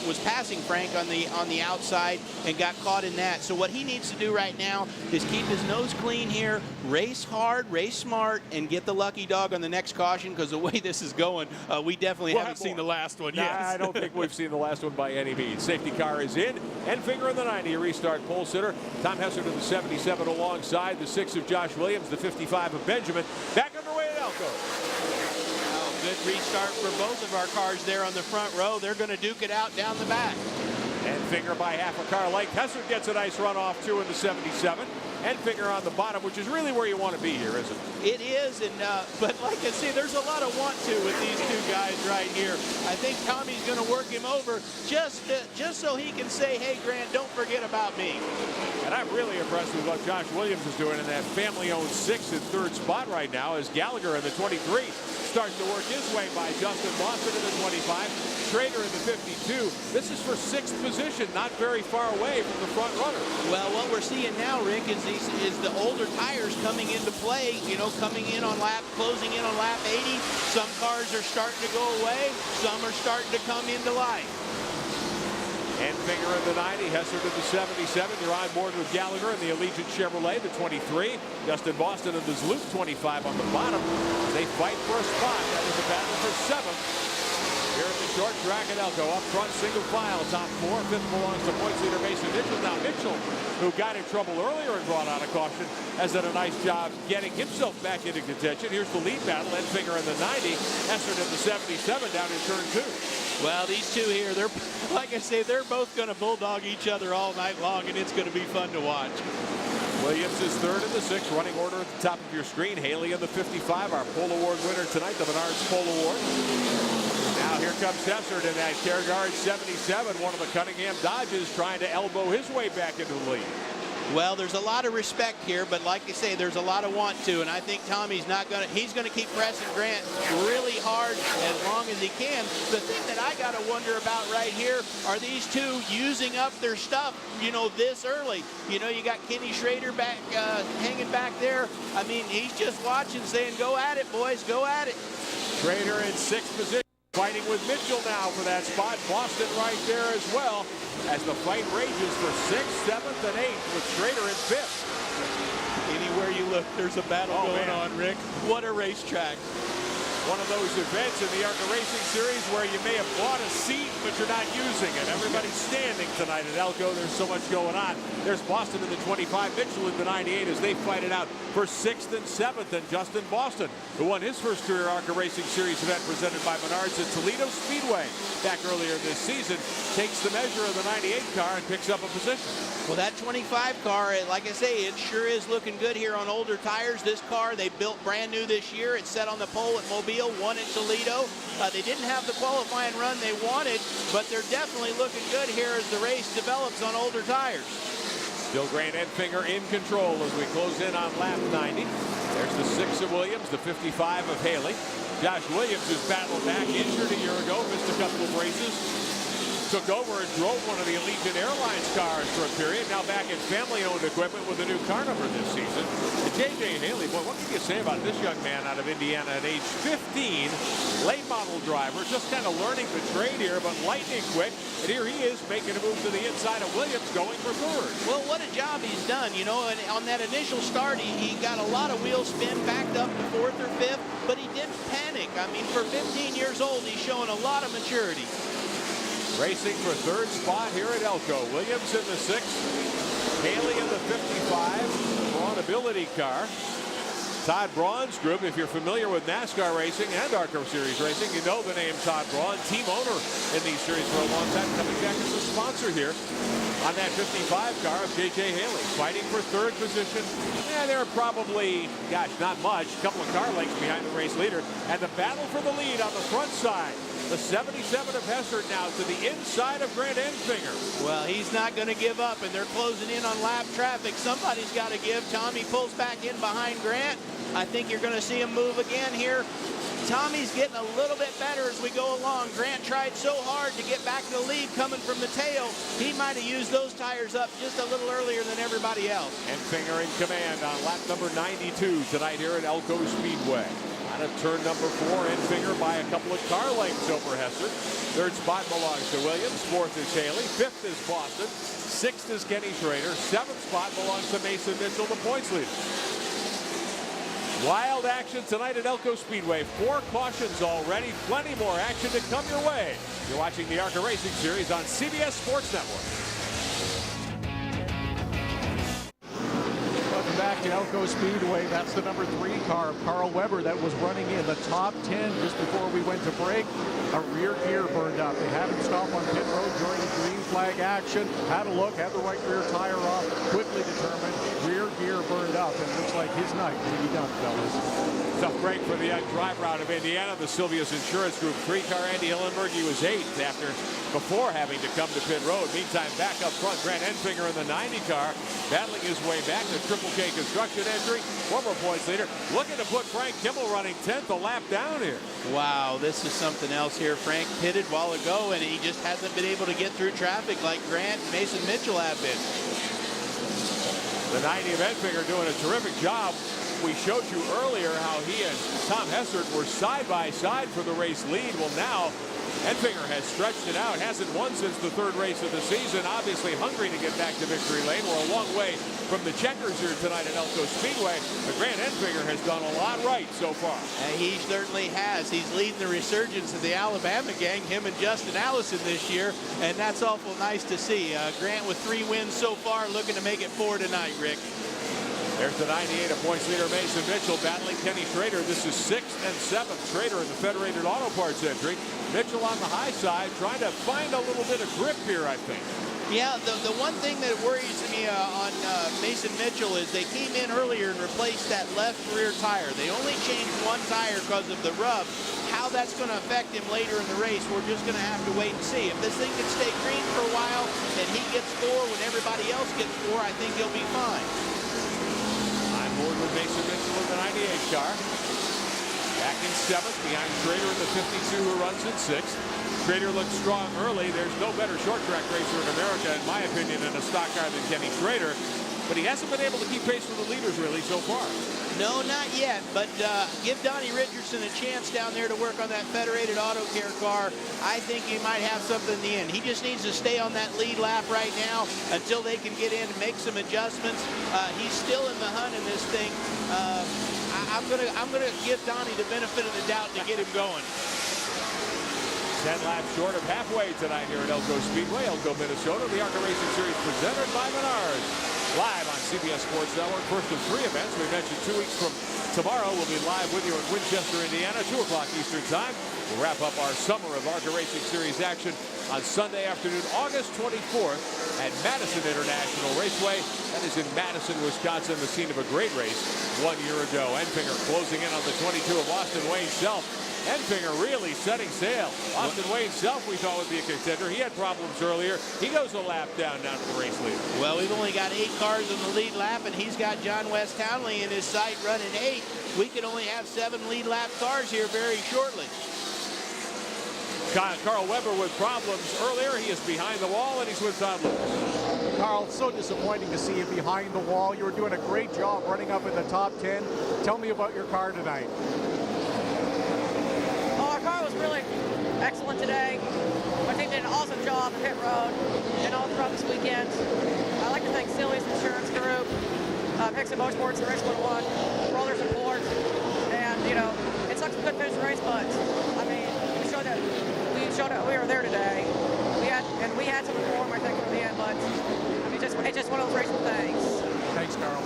was passing Frank on the outside, and got caught in that. So what he needs to do right now is keep his nose clean here, race hard, race smart, and get the lucky dog on the next caution, because the way this is going, we definitely haven't seen the last one yet. I don't think we've seen the last one by any means. Safety car is in, and Finger in the 90, restart pole sitter. Tom Hesser to the 77 alongside the 6 of Josh Williams, the 55 of Benjamin. Back underway at Elko. Oh, good restart for both of our cars there on the front row. They're going to duke it out down the back. And Finger by half a car length. Hesser gets a nice run off too in the 77. Enfinger on the bottom, which is really where you want to be here, isn't it? It is, and but like I say, there's a lot of want to with these two guys right here. I think Tommy's going to work him over just so he can say, hey, Grant, don't forget about me. And I'm really impressed with what Josh Williams is doing in that family-owned 6th and 3rd spot right now as Gallagher in the 23 starts to work his way by Justin Boston in the 25, Schrader in the 52. This is for 6th position, not very far away from the front runner. Well, what we're seeing now, Rick, is the older tires coming into play, you know, coming in on closing in on lap 80. Some cars are starting to go away. Some are starting to come into life. Enfinger in the 90, Hessert in the 77. You're on board with Gallagher in the Allegiant Chevrolet, the 23. Justin Boston in the Zloop 25 on the bottom. They fight for a spot. That is a battle for 7th. Here at the short track at Elko, up front, single file, top 4. 5th belongs to points leader Mason Mitchell. Now Mitchell, who got in trouble earlier and brought out a caution, has done a nice job getting himself back into contention. Here's the lead battle. Enfinger in the 90, Hessert in the 77 down in turn 2. Well, these two here, they're, like I say, they're both going to bulldog each other all night long, and it's going to be fun to watch. Williams is 3rd in the 6th, running order at the top of your screen. Haley in the 55, our pole award winner tonight, the Menards Pole Award. Now here comes Hessert in that care guard 77, one of the Cunningham Dodges trying to elbow his way back into the lead. Well, there's a lot of respect here, but like I say, there's a lot of want to, and I think Tommy's not going to, he's going to keep pressing Grant really hard as long as he can. The thing that I got to wonder about right here are these two using up their stuff, you know, this early. You know, you got Kenny Schrader back, hanging back there. I mean, he's just watching, saying, go at it, boys, go at it. Schrader in 6th position. Fighting with Mitchell now for that spot. Boston right there as well as the fight rages for 6th, 7th, and 8th with Schrader in 5th. Anywhere you look, there's a battle going on, Rick. What a racetrack. One of those events in the ARCA Racing Series where you may have bought a seat, but you're not using it. Everybody's standing tonight at Elko. There's so much going on. There's Boston in the 25, Mitchell in the 98 as they fight it out for 6th and 7th. And Justin Boston, who won his first career ARCA Racing Series event presented by Menards at Toledo Speedway back earlier this season, takes the measure of the 98 car and picks up a position. Well, that 25 car, like I say, it sure is looking good here on older tires. This car, they built brand new this year. It's set on the pole at Mobile, won at Toledo. They didn't have the qualifying run they wanted, but they're definitely looking good here as the race develops on older tires. Still Grant Enfinger in control as we close in on lap 90. There's the 6 of Williams, the 55 of Haley. Josh Williams has battled back, injured a year ago, missed a couple of races. Took over and drove one of the Allegiant Airlines cars for a period. Now back in family-owned equipment with a new car number this season. And J.J. Haley, boy, what can you say about this young man out of Indiana at age 15? Late model driver, just kind of learning the trade here, but lightning quick. And here he is making a move to the inside of Williams, going for 3rd. Well, what a job he's done, you know. And on that initial start, he got a lot of wheel spin, backed up to 4th or 5th, but he didn't panic. I mean, for 15 years old, he's showing a lot of maturity. Racing for 3rd spot here at Elko. Williams in the 6th. Haley in the 55. Braun Ability car. Todd Braun's group, if you're familiar with NASCAR racing and ARCA Series racing, you know the name Todd Braun, team owner in these series for a long time, coming back as a sponsor here on that 55 car of J.J. Haley, fighting for 3rd position. Yeah, they're probably, gosh, not much, a couple of car lengths behind the race leader, and the battle for the lead on the front side. The 77 of Hessert now to the inside of Grant Enfinger. Well, he's not going to give up, and they're closing in on lap traffic. Somebody's got to give. Tommy pulls back in behind Grant. I think you're going to see him move again here. Tommy's getting a little bit better as we go along. Grant tried so hard to get back to the lead coming from the tail. He might have used those tires up just a little earlier than everybody else. Enfinger in command on lap number 92 tonight here at Elko Speedway. Out of turn number 4, Enfinger by a couple of car lengths over Hessert. 3rd spot belongs to Williams. 4th is Haley. 5th is Boston. 6th is Kenny Schrader. 7th spot belongs to Mason Mitchell, the points leader. Wild action tonight at Elko Speedway. 4 cautions already. Plenty more action to come your way. You're watching the ARCA Racing Series on CBS Sports Network. Back to Elko Speedway. That's the number 3 car, Carl Weber, that was running in the top 10 just before we went to break. A rear gear burned up. They had him stop on pit road during the green flag. flag action. Had a look, had the right rear tire off, quickly determined rear gear burned up, and looks like his night may be done, fellas. Tough break for the young driver out of Indiana, the Sylvia's Insurance Group 3-car Andy Hillenberg. He was 8th before having to come to pit road. Meantime, back up front, Grant Enfinger in the 90 car, battling his way back. The Triple K construction entry, former points leader, looking to put Frank Kimmel running 10th, a lap down here. Wow, this is something else here. Frank pitted a while ago, and he just hasn't been able to get through traffic like Grant and Mason Mitchell have been. The 90 of Enfinger doing a terrific job. We showed you earlier how he and Tom Hessert were side by side for the race lead. Well, now Enfinger has stretched it out, hasn't won since the 3rd race of the season. Obviously hungry to get back to victory lane. We're a long way from the checkers here tonight at Elko Speedway. But Grant Enfinger has done a lot right so far. He certainly has. He's leading the resurgence of the Alabama gang, him and Justin Allison this year, and that's awful nice to see. Grant with 3 wins so far, looking to make it 4 tonight, Rick. There's the 98 of points leader Mason Mitchell battling Kenny Schrader. This is 6th and 7th. Schrader in the Federated Auto Parts entry. Mitchell on the high side, trying to find a little bit of grip here, I think. Yeah, the one thing that worries me on Mason Mitchell is they came in earlier and replaced that left rear tire. They only changed 1 tire because of the rub. How that's going to affect him later in the race, we're just going to have to wait and see. If this thing can stay green for a while and he gets 4 when everybody else gets 4, I think he'll be fine. Board with Mason Mitchell in the 98 car. Back in 7th, behind Schrader in the 52 who runs in 6th. Schrader looked strong early. There's no better short track racer in America, in my opinion, in a stock car than Kenny Schrader. But he hasn't been able to keep pace with the leaders really so far. No, not yet, but give Donnie Richardson a chance down there to work on that Federated Auto Care car. I think he might have something in the end. He just needs to stay on that lead lap right now until they can get in and make some adjustments. He's still in the hunt in this thing. I'm gonna give Donnie the benefit of the doubt to get him going. 10 laps short of halfway tonight here at Elko Speedway, Elko, Minnesota. The ARCA Racing Series presented by Menards. Live on CBS Sports Network. First of 3 events. We mentioned 2 weeks from tomorrow. We'll be live with you in Winchester, Indiana, 2 o'clock Eastern Time. We'll wrap up our summer of ARCA Racing Series action on Sunday afternoon, August 24th at Madison International Raceway. That is in Madison, Wisconsin, the scene of a great race 1 year ago. Enfinger closing in on the 22 of Austin Wayne Self. Enfinger really setting sail. Austin Wayne Self, we thought, would be a contender. He had problems earlier. He goes a lap down to the race leader. Well, we've only got 8 cars in the lead lap, and he's got John West Townley in his sight running 8. We could only have 7 lead lap cars here very shortly. Carl Weber with problems earlier. He is behind the wall, and he's with Todd Lewis. Carl, it's so disappointing to see you behind the wall. You were doing a great job running up in the top 10. Tell me about your car tonight. Our car was really excellent today. My team did an awesome job at pit road and all throughout this weekend. I'd like to thank Silly's Insurance Group, Hixon Motorsports, and Race 101 for all their support. And, you know, it sucks we couldn't finish the race, but, I mean, we showed that we were there today. We had to perform, I think, from the end, but I mean, it's just one of those racing things. Thanks, Carl.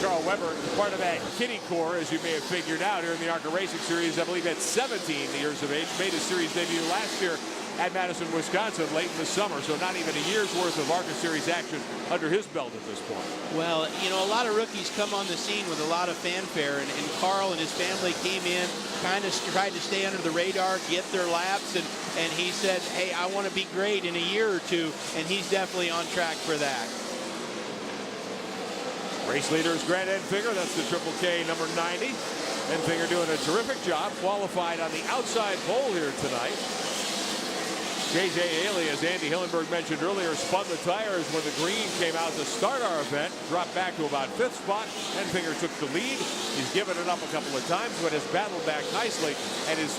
Carl Weber, part of that kiddie corps, as you may have figured out, here in the ARCA Racing Series. I believe at 17 years of age, made his series debut last year at Madison, Wisconsin, late in the summer. So not even a year's worth of ARCA Series action under his belt at this point. Well, you know, a lot of rookies come on the scene with a lot of fanfare, and Carl and his family came in, kind of tried to stay under the radar, get their laps, and he said, hey, I want to be great in a year or 2, and he's definitely on track for that. Race leader is Grant Enfinger. That's the Triple K number 90. Enfinger doing a terrific job. Qualified on the outside pole here tonight. J.J. Haley, as Andy Hillenberg mentioned earlier, spun the tires when the green came out to start our event. Dropped back to about 5th spot. Enfinger took the lead. He's given it up a couple of times, but has battled back nicely and is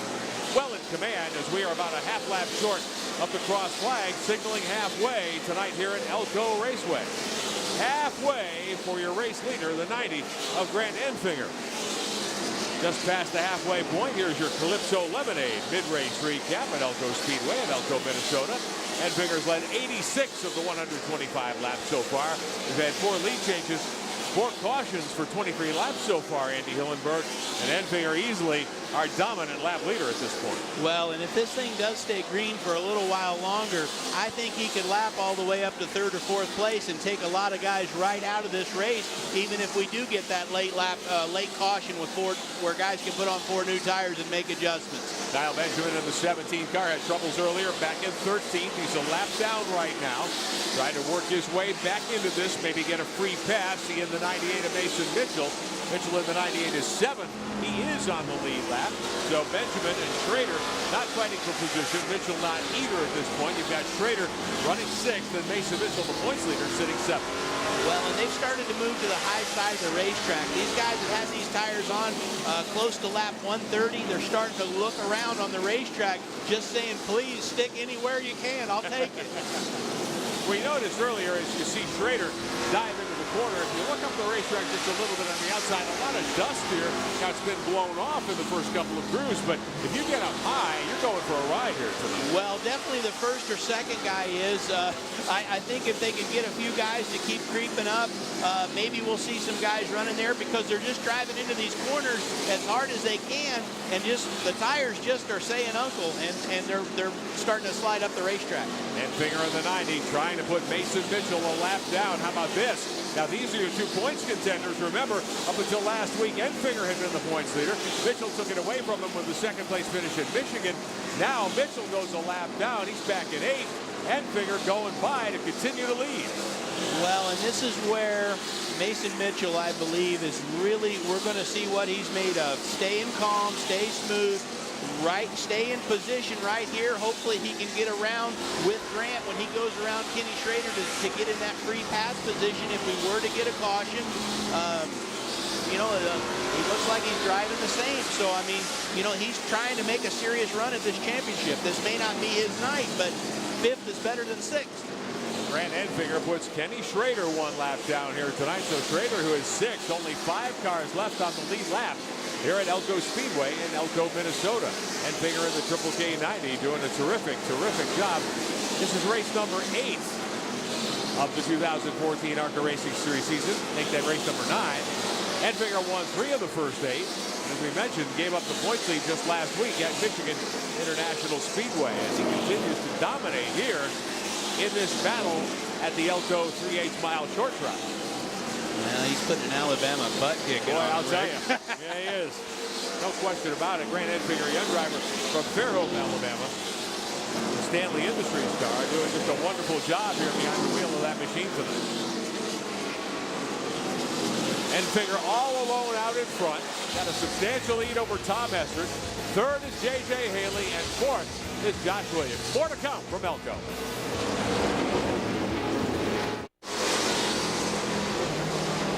well in command as we are about a half lap short of the cross flag, signaling halfway tonight here at Elko Raceway. Halfway for your race leader, the 90 of Grant Enfinger. Just past the halfway point, here's your Calypso Lemonade mid-race recap at Elko Speedway in Elko, Minnesota. Enfinger's led 86 of the 125 laps so far. We've had 4 lead changes, 4 cautions for 23 laps so far, Andy Hillenberg. And Enfinger easily our dominant lap leader at this point. Well, and if this thing does stay green for a little while longer, I think he could lap all the way up to 3rd or 4th place and take a lot of guys right out of this race, even if we do get that late caution with where guys can put on 4 new tires and make adjustments. Kyle Benjamin in the 17 car had troubles earlier, back in 13th. He's a lap down right now, trying to work his way back into this, maybe get a free pass. He in the 98 of Mason Mitchell. Mitchell in the 98 is 7th. He is on the lead lap. So Benjamin and Schrader not fighting for position. Mitchell not either at this point. You've got Schrader running 6th and Mason Mitchell, the points leader, sitting 7th. Well, and they've started to move to the high side of the racetrack. These guys have had these tires on close to lap 130. They're starting to look around on the racetrack, just saying, please stick anywhere you can. I'll take it. We noticed earlier as you see Schrader dive into the corner, if you look up the racetrack just a little bit on the outside, a lot of dust here. Now it's been blown off in the first couple of grooves, but if you get up high, you're going for a ride here tonight. Well, definitely the first or second guy is. I think if they can get a few guys to keep creeping up, maybe we'll see some guys running there because they're just driving into these corners as hard as they can, and just the tires just are saying uncle, and they're starting to slide up the racetrack. And Finger in the 90 trying to put Mason Mitchell a lap down. How about this? Now these are your 2 points contenders. Remember, up until last week, Enfinger had been the points leader. Mitchell took it away from him with the 2nd place finish in Michigan. Now Mitchell goes a lap down. He's back in 8th. Enfinger going by to continue to lead. Well, and this is where Mason Mitchell, I believe, is really, we're going to see what he's made of. Staying calm, stay smooth, stay in position right here. Hopefully he can get around with Grant when he goes around Kenny Schrader to get in that free pass position if we were to get a caution. He looks like he's driving the same. So, I mean, he's trying to make a serious run at this championship. This may not be his night, but 5th is better than 6th. Grant Enfinger puts Kenny Schrader 1 lap down here tonight. So Schrader, who is 6th, only 5 cars left on the lead lap here at Elko Speedway in Elko, Minnesota. Enfinger in the Triple K 90 doing a terrific job. This is race number 8 of the 2014 ARCA Racing Series season. Make that race number 9. Enfinger won 3 of the first 8. As we mentioned, gave up the points lead just last week at Michigan International Speedway as he continues to dominate here in this battle at the Elko 3/8 mile short track. Well, he's putting an Alabama butt kicking on. I'll tell you. Yeah, he is. No question about it. Grant Enfinger, young driver from Fairhope, Alabama. The Stanley Industries car doing just a wonderful job here behind the wheel of that machine tonight. Enfinger all alone out in front. Got a substantial lead over Tom Hester. 3rd is J.J. Haley, and 4th is Josh Williams. More to come from Elko.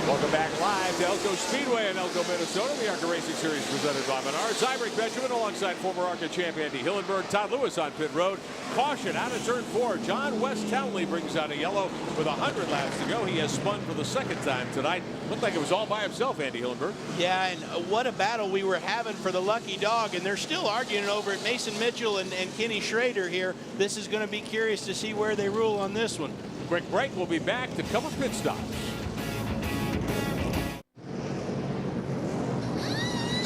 Welcome back live to Elko Speedway in Elko, Minnesota. The ARCA Racing Series presented by Menards. I'm Rick Benjamin alongside former ARCA champ Andy Hillenberg. Todd Lewis on pit road. Caution out of turn 4. John West Townley brings out a yellow with 100 laps to go. He has spun for the 2nd time tonight. Looked like it was all by himself, Andy Hillenberg. Yeah, and what a battle we were having for the lucky dog. And they're still arguing over it. Mason Mitchell and Kenny Schrader here. This is going to be curious to see where they rule on this one. Quick break. We'll be back to cover pit stops.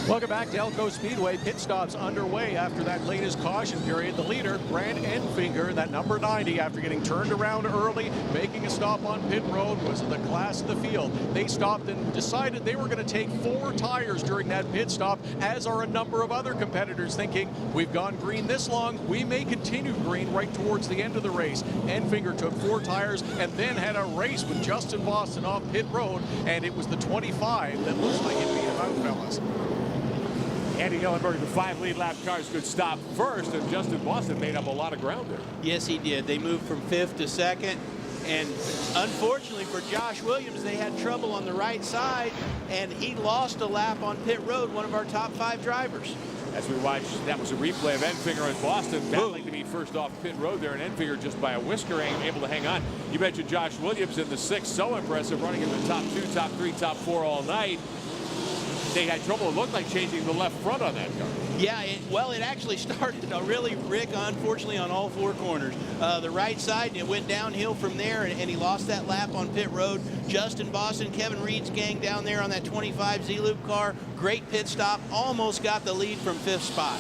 Welcome back to Elko Speedway. Pit stops underway after that latest caution period. The leader, Grant Enfinger, that number 90, after getting turned around early, making a stop on pit road, was the class of the field. They stopped and decided they were going to take 4 tires during that pit stop, as are a number of other competitors, thinking, we've gone green this long, we may continue green right towards the end of the race. Enfinger took 4 tires and then had a race with Justin Boston off pit road, and it was the 25 that looks like it beat him out, fellas. Andy Hillenberg, the 5 lead lap cars could stop first, and Justin Boston made up a lot of ground there. Yes, he did. They moved from 5th to 2nd. And unfortunately for Josh Williams, they had trouble on the right side, and he lost a lap on pit road, one of our top 5 drivers. As we watched, that was a replay of Enfinger and Boston battling to be first off pit road there, and Enfinger just by a whisker able to hang on. You mentioned Josh Williams in the 6th, so impressive, running in the top 2, top 3, top 4 all night. They had trouble, it looked like, changing the left front on that car. Yeah, well, it actually started really, Rick, unfortunately, on all four corners. The right side, and it went downhill from there, and he lost that lap on pit road. Justin Boston, Kevin Reed's gang down there on that 25 Z-Loop car. Great pit stop. Almost got the lead from 5th spot.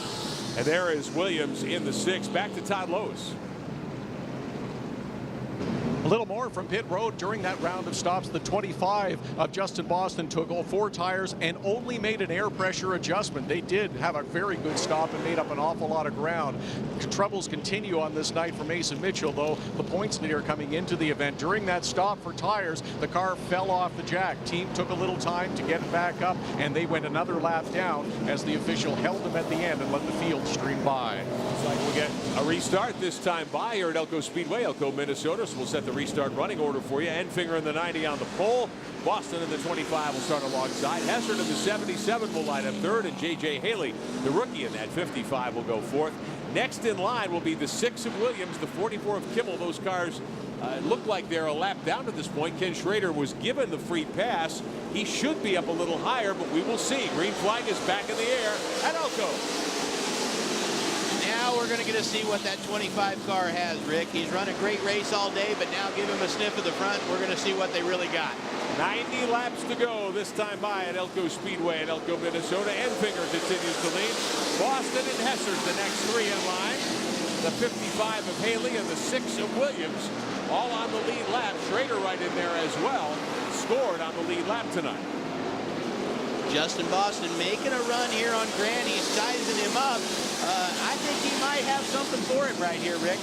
And there is Williams in the 6th. Back to Todd Lowe's. A little more from pit road during that round of stops. The 25 of Justin Boston took all 4 tires and only made an air pressure adjustment. They did have a very good stop and made up an awful lot of ground. Troubles continue on this night for Mason Mitchell, though. The points leader coming into the event. During that stop for tires, the car fell off the jack. Team took a little time to get it back up, and they went another lap down as the official held them at the end and let the field stream by. Looks like we'll get a restart this time by here at Elko Speedway, Elko, Minnesota. So we'll set the restart running order for you. Enfinger in the 90 on the pole. Boston in the 25 will start alongside. Hessert in the 77 will line up 3rd, and J.J. Haley, the rookie in that 55, will go 4th. Next in line will be the 6 of Williams, the 44 of Kimmel. Those cars look like they're a lap down to this point. Ken Schrader was given the free pass. He should be up a little higher, but we will see. Green flag is back in the air at Elko. Now we're going to get to see what that 25 car has, Rick. He's run a great race all day, but now give him a sniff of the front. We're going to see what they really got. 90 laps to go this time by at Elko Speedway in Elko, Minnesota. Enfinger continues to lead. Boston and Hessert the next 3 in line. The 55 of Haley and the 6 of Williams all on the lead lap. Schrader right in there as well. Scored on the lead lap tonight. Justin Boston making a run here on Grant. He's sizing him up. I think he might have something for him right here, Rick.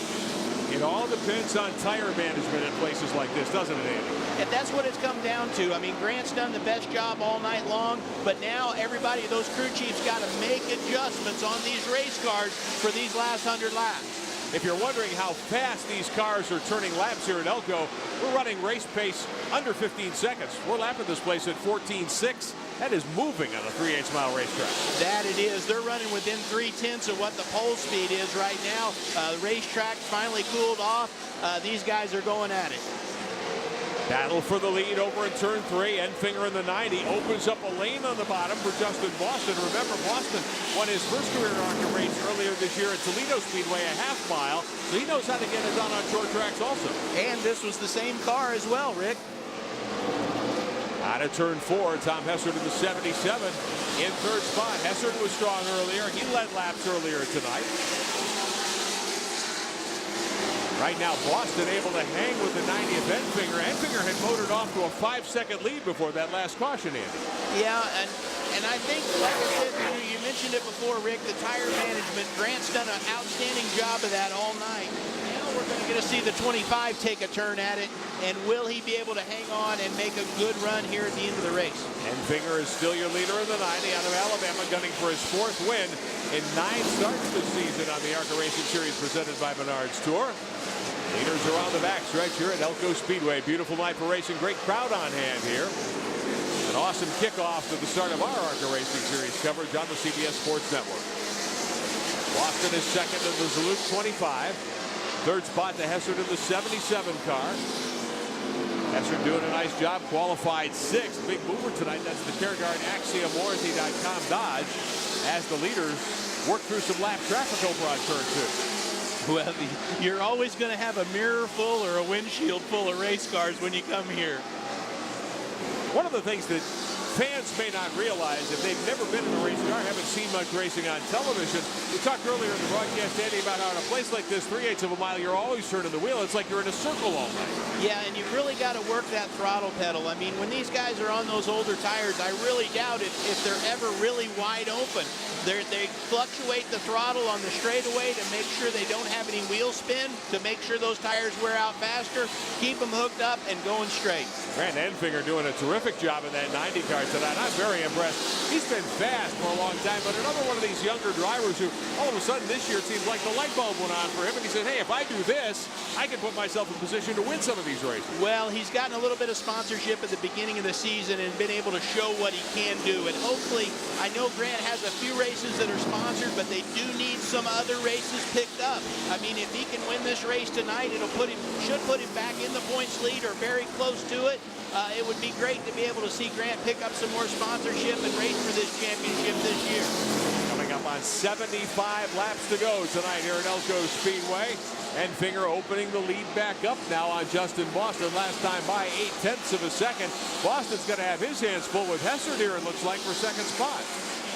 It all depends on tire management at places like this, doesn't it, Andy? And that's what it's come down to. I mean, Grant's done the best job all night long, but now everybody, those crew chiefs, got to make adjustments on these race cars for these last 100 laps. If you're wondering how fast these cars are turning laps here at Elko, we're running race pace under 15 seconds. We're lapping this place at 14.6. That is moving on a 3/8 mile racetrack. That it is. They're running within 3/10 of what the pole speed is right now. The racetrack finally cooled off. These guys are going at it. Battle for the lead over in turn 3. Enfinger in the 90 opens up a lane on the bottom for Justin Boston. Remember, Boston won his first career ARCA race earlier this year at Toledo Speedway, a half mile. So he knows how to get it done on short tracks also. And this was the same car as well, Rick. Out of turn 4, Tom Hessert in the 77 in 3rd spot. Hessert was strong earlier. He led laps earlier tonight. Right now, Boston able to hang with the 90 of Enfinger. Enfinger had motored off to a 5-second lead before that last caution, Andy. Yeah, and I think, like I said, you mentioned it before, Rick, the tire management. Grant's done an outstanding job of that all night. Now we're going to get to see the 25 take a turn at it, and will he be able to hang on and make a good run here at the end of the race? Enfinger is still your leader in the 90 out of Alabama, gunning for his 4th win in 9 starts this season on the ARCA Racing Series presented by Menards Tour. Leaders are on the back stretch here at Elko Speedway. Beautiful night for racing. Great crowd on hand here. An awesome kickoff to the start of our ARCA Racing Series coverage on the CBS Sports Network. Boston is second in the Zaluk 25. 3rd spot to Hessert in the 77 car. Hessert doing a nice job. Qualified 6th. Big mover tonight. That's the CareGuard Axiom Warranty.com Dodge as the leaders work through some lap traffic over on turn 2. Well, you're always going to have a mirror full or a windshield full of race cars when you come here. One of the things that fans may not realize, if they've never been in a race car, haven't seen much racing on television. We talked earlier in the broadcast, Eddie, about how in a place like this, 3/8 of a mile, you're always turning the wheel. It's like you're in a circle all night. Yeah, and you've really got to work that throttle pedal. I mean, when these guys are on those older tires, I really doubt if they're ever really wide open. They fluctuate the throttle on the straightaway to make sure they don't have any wheel spin, to make sure those tires wear out faster, keep them hooked up and going straight. Grant Enfinger doing a terrific job in that 90 car tonight. I'm very impressed. He's been fast for a long time, but another one of these younger drivers who all of a sudden this year it seems like the light bulb went on for him, and he said, hey, if I do this, I can put myself in position to win some of these races. Well, he's gotten a little bit of sponsorship at the beginning of the season and been able to show what he can do, and hopefully, I know Grant has a few races that are sponsored, but they do need some other races picked up. I mean, if he can win this race tonight, should put him back in the points points lead or very close to it. It would be great to be able to see Grant pick up some more sponsorship and race for this championship this year. Coming up on 75 laps to go tonight here at Elko Speedway. Enfinger opening the lead back up now on Justin Boston. Last time by 0.8 of a second. Boston's going to have his hands full with Hessert here, it looks like, for second spot.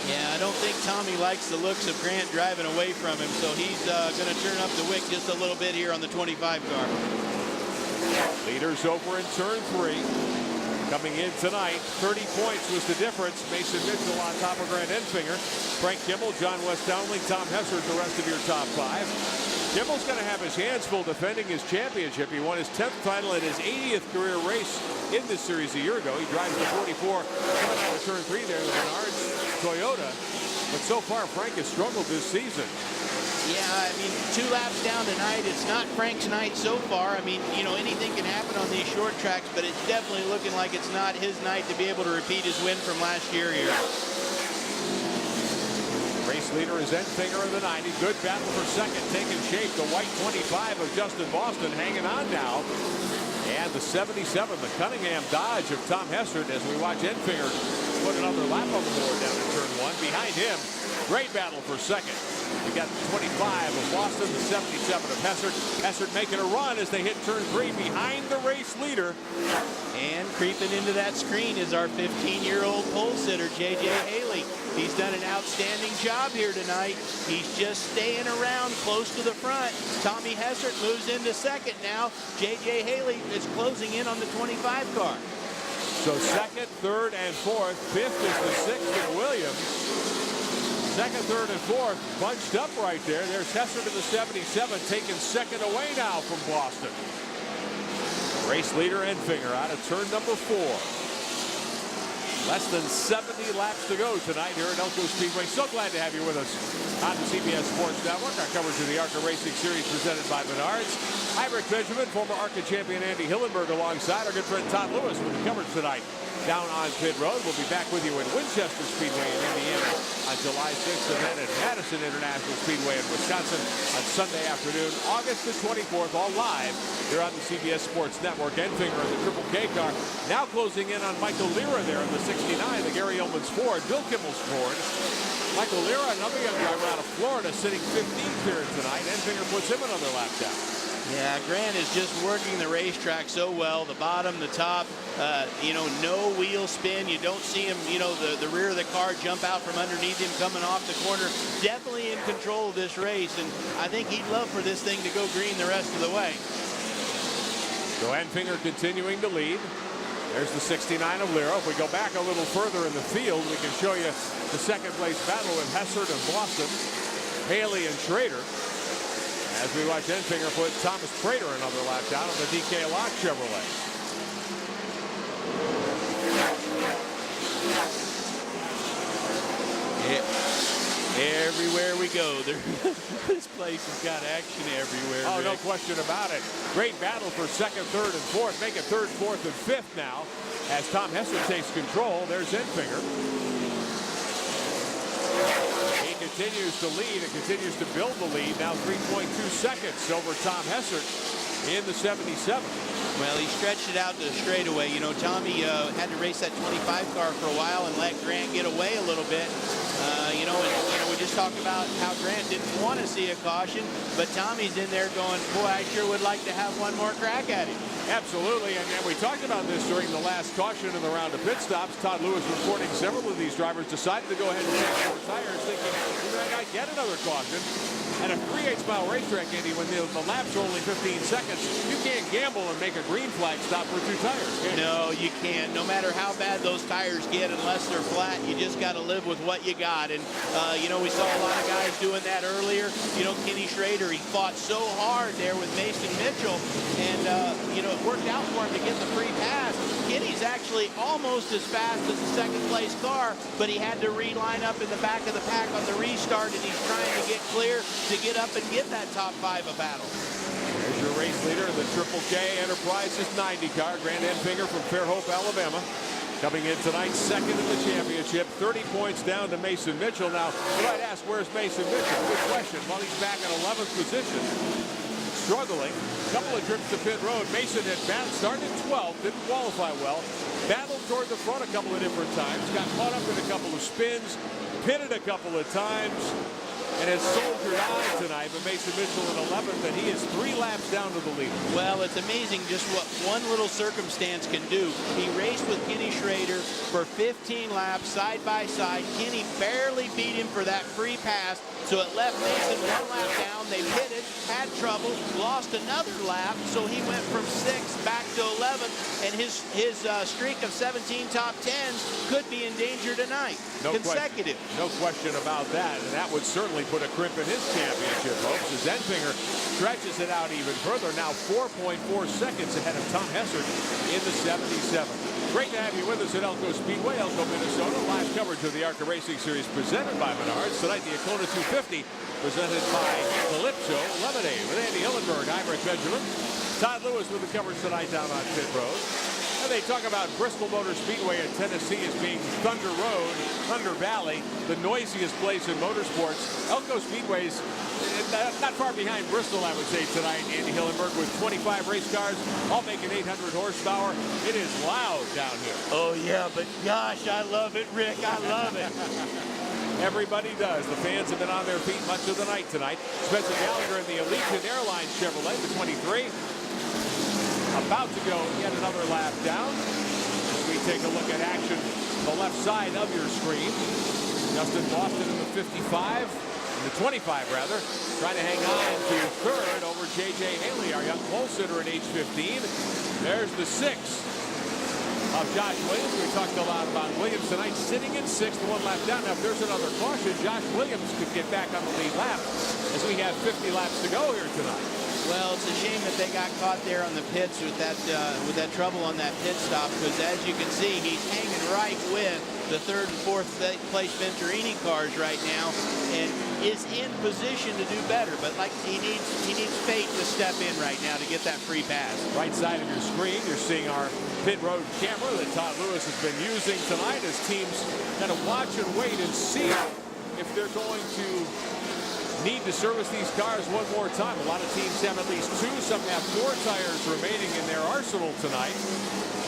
Yeah, I don't think Tommy likes the looks of Grant driving away from him, so he's going to turn up the wick just a little bit here on the 25 car. Leaders over in turn 3. Coming in tonight, 30 points was the difference. Mason Mitchell on top of Grant Enfinger. Frank Kimmel, John West Townley, Tom Hessert, the rest of your top 5. Kimmel's going to have his hands full defending his championship. He won his 10th title at his 80th career race in this series a year ago. He drives the 44 coming out of turn 3 there, the Menards Toyota. But so far, Frank has struggled this season. Yeah, I mean, 2 laps down tonight. It's not Frank's night so far. I mean, you know, anything can happen on these short tracks, but it's definitely looking like it's not his night to be able to repeat his win from last year here. Race leader is Enfinger in the 90. Good battle for second, taking shape. The white 25 of Justin Boston hanging on now. And the 77, the Cunningham Dodge of Tom Hessert, as we watch Enfinger put another lap on the board down in turn 1. Behind him, great battle for second. We got the 25 of Boston, the 77 of Hessert. Hessert making a run as they hit turn 3 behind the race leader. And creeping into that screen is our 15-year-old pole sitter, J.J. Haley. He's done an outstanding job here tonight. He's just staying around close to the front. Tommy Hessert moves into second now. J.J. Haley is closing in on the 25 car. So second, third, and fourth. Fifth is the 6th of Williams. Second, third, and fourth bunched up right there. There's Hessert to the 77, taking second away now from Boston. Race leader Enfinger out of turn number 4. Less than 70 laps to go tonight here at Elko Speedway. So glad to have you with us on the CBS Sports Network. Our coverage of the ARCA Racing Series presented by Menards. I'm Rick Benjamin, former ARCA champion Andy Hillenberg, alongside our good friend Todd Lewis with the coverage tonight down on pit road. We'll be back with you in Winchester Speedway in Indiana on July 6th, and then at Madison International Speedway in Wisconsin on Sunday afternoon, August the 24th, all live here on the CBS Sports Network. Enfinger in the Triple K car, now closing in on Michael Lira there in the 69, the Gary Ullman's Ford, Bill Kimmel's Ford. Michael Lira, another young driver out of Florida, sitting 15th here tonight. Enfinger puts him another lap down. Yeah, Grant is just working the racetrack so well. The bottom, the top, you know, no wheel spin. You don't see him, you know, the rear of the car jump out from underneath him coming off the corner. Definitely in control of this race, and I think he'd love for this thing to go green the rest of the way. So Enfinger continuing to lead. There's the 69 of Lira. If we go back a little further in the field, we can show you the second place battle with Hessert and Boston, Haley and Schrader. As we watch Enfinger put Thomas Prater another lap down on the DK Locke Chevrolet. Yeah. Everywhere we go, this place has got action everywhere. Oh, Rick. no question about it. Great battle for second, third, and fourth. Make it third, fourth, and fifth now as Tom Hessert takes control. There's Enfinger. He continues to lead and continues to build the lead. Now 3.2 seconds over Tom Hessert in the 77. Well, he stretched it out to the straightaway. You know, Tommy had to race that 25 car for a while and let Grant get away a little bit. We just talked about how Grant didn't want to see a caution, but Tommy's in there going, boy, I sure would like to have one more crack at him. Absolutely, and we talked about this during the last caution in the round of pit stops. Todd Lewis reporting several of these drivers decided to go ahead and take 4 tires, thinking we might not get another caution. At a 3/8 mile racetrack, Andy, when the laps are only 15 seconds, you can't gamble and make a green flag stop for 2 tires, can you? No, you can't. No matter how bad those tires get, unless they're flat, you just got to live with what you got. And, we saw a lot of guys doing that earlier. You know, Kenny Schrader, he fought so hard there with Mason Mitchell. And, it worked out for him to get the free pass. Kenny's actually almost as fast as the second place car, but he had to reline up in the back of the pack on the restart, and he's trying to get clear to get up and get that top 5 a battle. There's your race leader in the Triple K Enterprises 90 car, Grant Enfinger from Fairhope, Alabama. Coming in tonight, second in the championship, 30 points down to Mason Mitchell. Now, you might ask, where's Mason Mitchell? Good question. Well, he's back in 11th position. struggling. Couple of trips to pit road. Mason had started 12th, didn't qualify well. Battled toward the front a couple of different times. Got caught up in a couple of spins. Pitted a couple of times. And has soldiered on tonight, but Mason Mitchell in 11th, and he is 3 laps down to the lead. Well, it's amazing just what one little circumstance can do. He raced with Kenny Schrader for 15 laps side by side. Kenny barely beat him for that free pass, so it left Mason 1 lap down. They pitted, had trouble, lost another lap, so he went from 6th back to 11th, and his streak of 17 top 10s could be in danger tonight. Consecutive. No question about that, and that would certainly put a crimp in his championship hopes as Enfinger stretches it out even further. Now 4.4 seconds ahead of Tom Hessert in the 77. Great to have you with us at Elko Speedway, Elko, Minnesota. Live coverage of the ARCA Racing Series presented by Menards. Tonight, the Akona 250 presented by Calypso Lemonade. With Andy Hillenberg, I'm Rick Benjamin. Todd Lewis with the coverage tonight down on pit road. And they talk about Bristol Motor Speedway in Tennessee as being Thunder Road, Thunder Valley, the noisiest place in motorsports. Elko Speedway's not far behind Bristol, I would say, tonight. Andy Hillenberg with 25 race cars, all making 800 horsepower. It is loud down here. Oh, yeah, but gosh, I love it, Rick. I love it. Everybody does. The fans have been on their feet much of the night tonight. Spencer Gallagher in the Allegiant Airlines Chevrolet, the 23. About to go yet another lap down. As we take a look at action the left side of your screen. Justin Boston in the 55, in the 25 rather, trying to hang on to third over J.J. Haley, our young pole sitter at age 15. There's the 6 of Josh Williams. We talked a lot about Williams tonight, sitting in 6th, 1 lap down. Now, if there's another caution, Josh Williams could get back on the lead lap as we have 50 laps to go here tonight. Well, it's a shame that they got caught there on the pits with that trouble on that pit stop, because as you can see, he's hanging right with the 3rd and 4th place Venturini cars right now, and is in position to do better. But like he needs fate to step in right now to get that free pass. Right side of your screen, you're seeing our pit road camera that Todd Lewis has been using tonight as teams kind of watch and wait and see if they're going to need to service these cars one more time. A lot of teams have at least 2, some have 4 tires remaining in their arsenal tonight.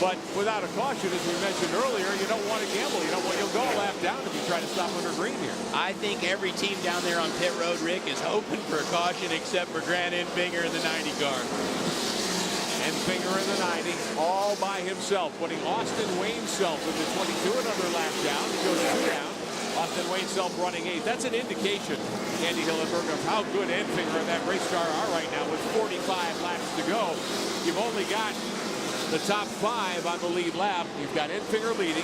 But without a caution, as we mentioned earlier, you don't want to gamble. You'll go a lap down if you try to stop under green here. I think every team down there on pit road, Rick, is hoping for a caution except for Grant Enfinger in the 90 car. Enfinger in the 90, all by himself, putting Austin Wayneself in the 22, another lap down. He goes 2 down. Austin Wayneself running 8th. That's an indication, Andy Hillenberg, of how good Enfinger and that race car are right now with 45 laps to go. You've only got the top 5 on the lead lap. You've got Enfinger leading,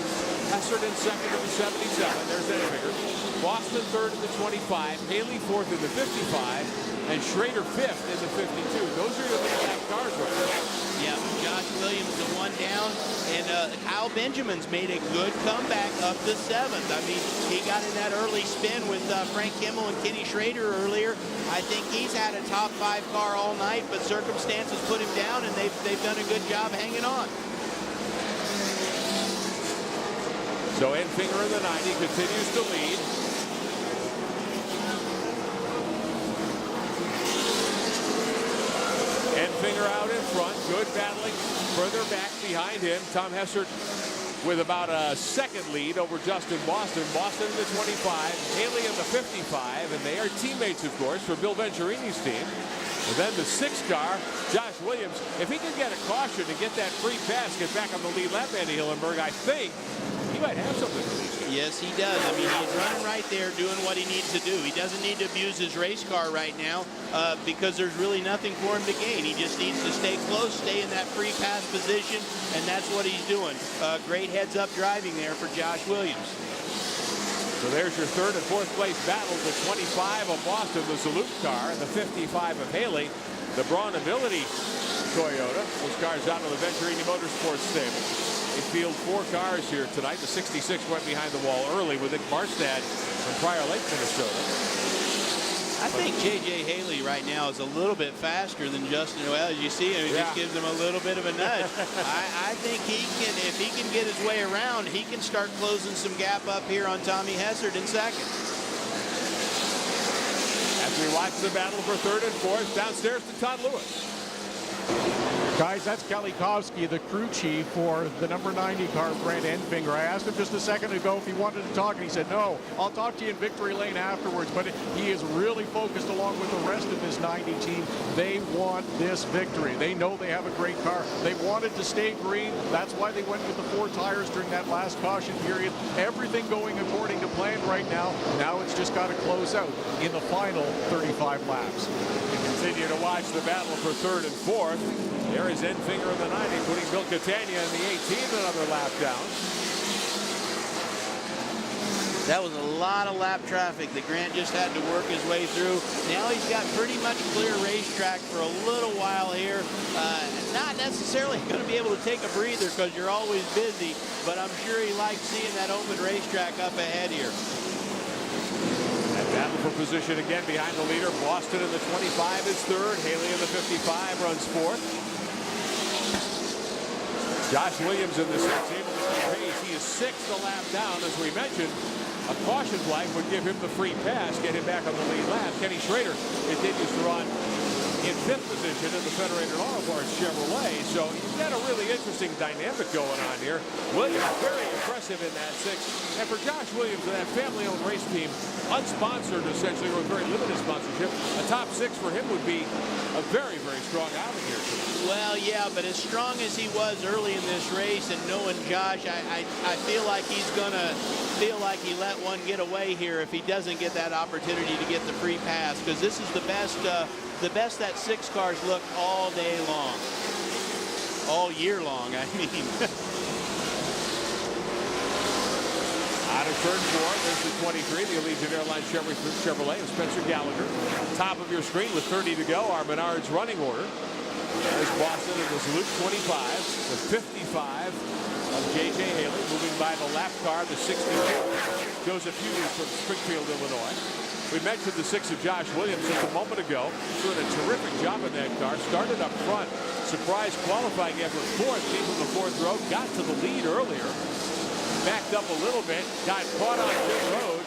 Hessert in 2nd in the 77. There's Enfinger. Boston 3rd in the 25, Haley 4th in the 55, and Schrader 5th in the 52. Those are your lead lap cars right now. Yeah, Josh Williams the 1 down, and Kyle Benjamin's made a good comeback up to 7th. I mean, he got in that early spin with Frank Kimmel and Kenny Schrader earlier. I think he's had a top 5 car all night, but circumstances put him down, and they've done a good job hanging on. So Enfinger in the 90 continues to lead. Enfinger out in front, good battling further back behind him. Tom Hessert with about a 2nd lead over Justin Boston. Boston in the 25, Haley in the 55, and they are teammates, of course, for Bill Venturini's team. And then the 6th car, Josh Williams. If he can get a caution and get that free pass, get back on the lead lap, Andy Hillenberg, I think he might have something for these guys. Yes, he does. I mean, he's running right there doing what he needs to do. He doesn't need to abuse his race car right now because there's really nothing for him to gain. He just needs to stay close, stay in that free pass position, and that's what he's doing. Great heads-up driving there for Josh Williams. So there's your 3rd and 4th place battle. The 25 of Boston, the Salute car, and the 55 of Haley, the Braun Ability Toyota. Those cars out of the Venturini Motorsports stable. They field 4 cars here tonight. The 66 went behind the wall early with Nick Marstad from Prior Lake, Minnesota. I think J.J. Haley right now is a little bit faster than Justin. Well, as you see him, he just gives him a little bit of a nudge. I think he can, if he can get his way around, he can start closing some gap up here on Tommy Hessert in 2nd. As we watch the battle for third and fourth, downstairs to Todd Lewis. Guys, that's Kalikowski, the crew chief for the number 90 car, Brent Enfinger. I asked him just a second ago if he wanted to talk, and he said, no, I'll talk to you in victory lane afterwards. But he is really focused along with the rest of this 90 team. They want this victory. They know they have a great car. They wanted to stay green. That's why they went with the 4 tires during that last caution period. Everything going according to plan right now. Now it's just got to close out in the final 35 laps. We continue to watch the battle for third and fourth. There is Enfinger in the 90, putting Bill Catania in the 18, another lap down. That was a lot of lap traffic that Grant just had to work his way through. Now he's got pretty much clear racetrack for a little while here. Not necessarily going to be able to take a breather because you're always busy, but I'm sure he likes seeing that open racetrack up ahead here. That battle for position again behind the leader. Boston in the 25 is third. Haley in the 55 runs fourth. Josh Williams in the 6 able to keep pace. He is 6th a lap down, as we mentioned. A caution flag would give him the free pass, get him back on the lead lap. Kenny Schrader continues to run in 5th position in the Federated Auto Parts Chevrolet. So you've got a really interesting dynamic going on here. Williams very impressive in that 6. And for Josh Williams and that family-owned race team, unsponsored essentially, or very limited sponsorship, a top 6 for him would be a very, very strong outing here tonight. Well, yeah, but as strong as he was early in this race, and knowing Josh, I feel like he's going to feel like he let one get away here if he doesn't get that opportunity to get the free pass, because this is the best that 6 cars look all day long. All year long, I mean. Out of turn 4, there's the 23, the Allegiant Airlines Chevrolet of Spencer Gallagher. Top of your screen with 30 to go, our Menards running order. There's Boston, it was Luke 25, the 55 of J.J. Haley, moving by the lap car, the 62, Joseph Hughes from Springfield, Illinois. We mentioned the 6 of Josh Williams just a moment ago, doing a terrific job in that car, started up front, surprise qualifying effort 4th, came from the 4th row, got to the lead earlier, backed up a little bit, got caught on pit road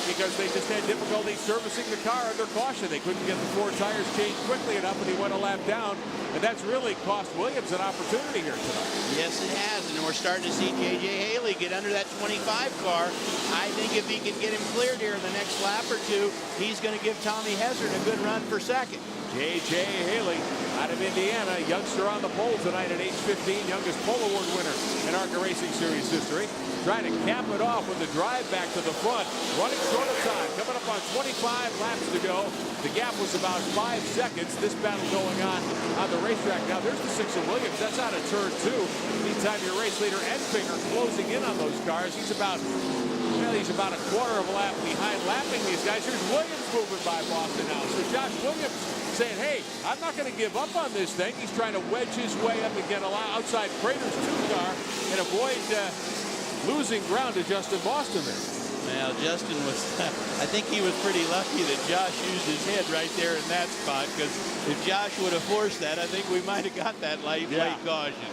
because they just had difficulty servicing the car under caution. They couldn't get the 4 tires changed quickly enough, and he went a lap down. And that's really cost Williams an opportunity here tonight. Yes, it has, and we're starting to see J.J. Haley get under that 25 car. I think if he can get him cleared here in the next lap or 2, he's going to give Tommy Hezard a good run for second. J.J. Haley out of Indiana, youngster on the pole tonight at age 15, youngest pole award winner in ARCA Racing Series history. Trying to cap it off with the drive back to the front, running short of time, coming up on 25 laps to go. The gap was about 5 seconds. This battle going on the racetrack. Now there's the 6 of Williams. That's out of turn 2. Meantime, your race leader Enfinger closing in on those cars. He's about a quarter of a lap behind lapping these guys. Here's Williams moving by Boston now. So Josh Williams saying, hey, I'm not going to give up on this thing. He's trying to wedge his way up and get outside Prater's 2 car and avoid losing ground to Justin Boston there. Well, Justin was, I think he was pretty lucky that Josh used his head right there in that spot, because if Josh would have forced that, I think we might have got that late caution.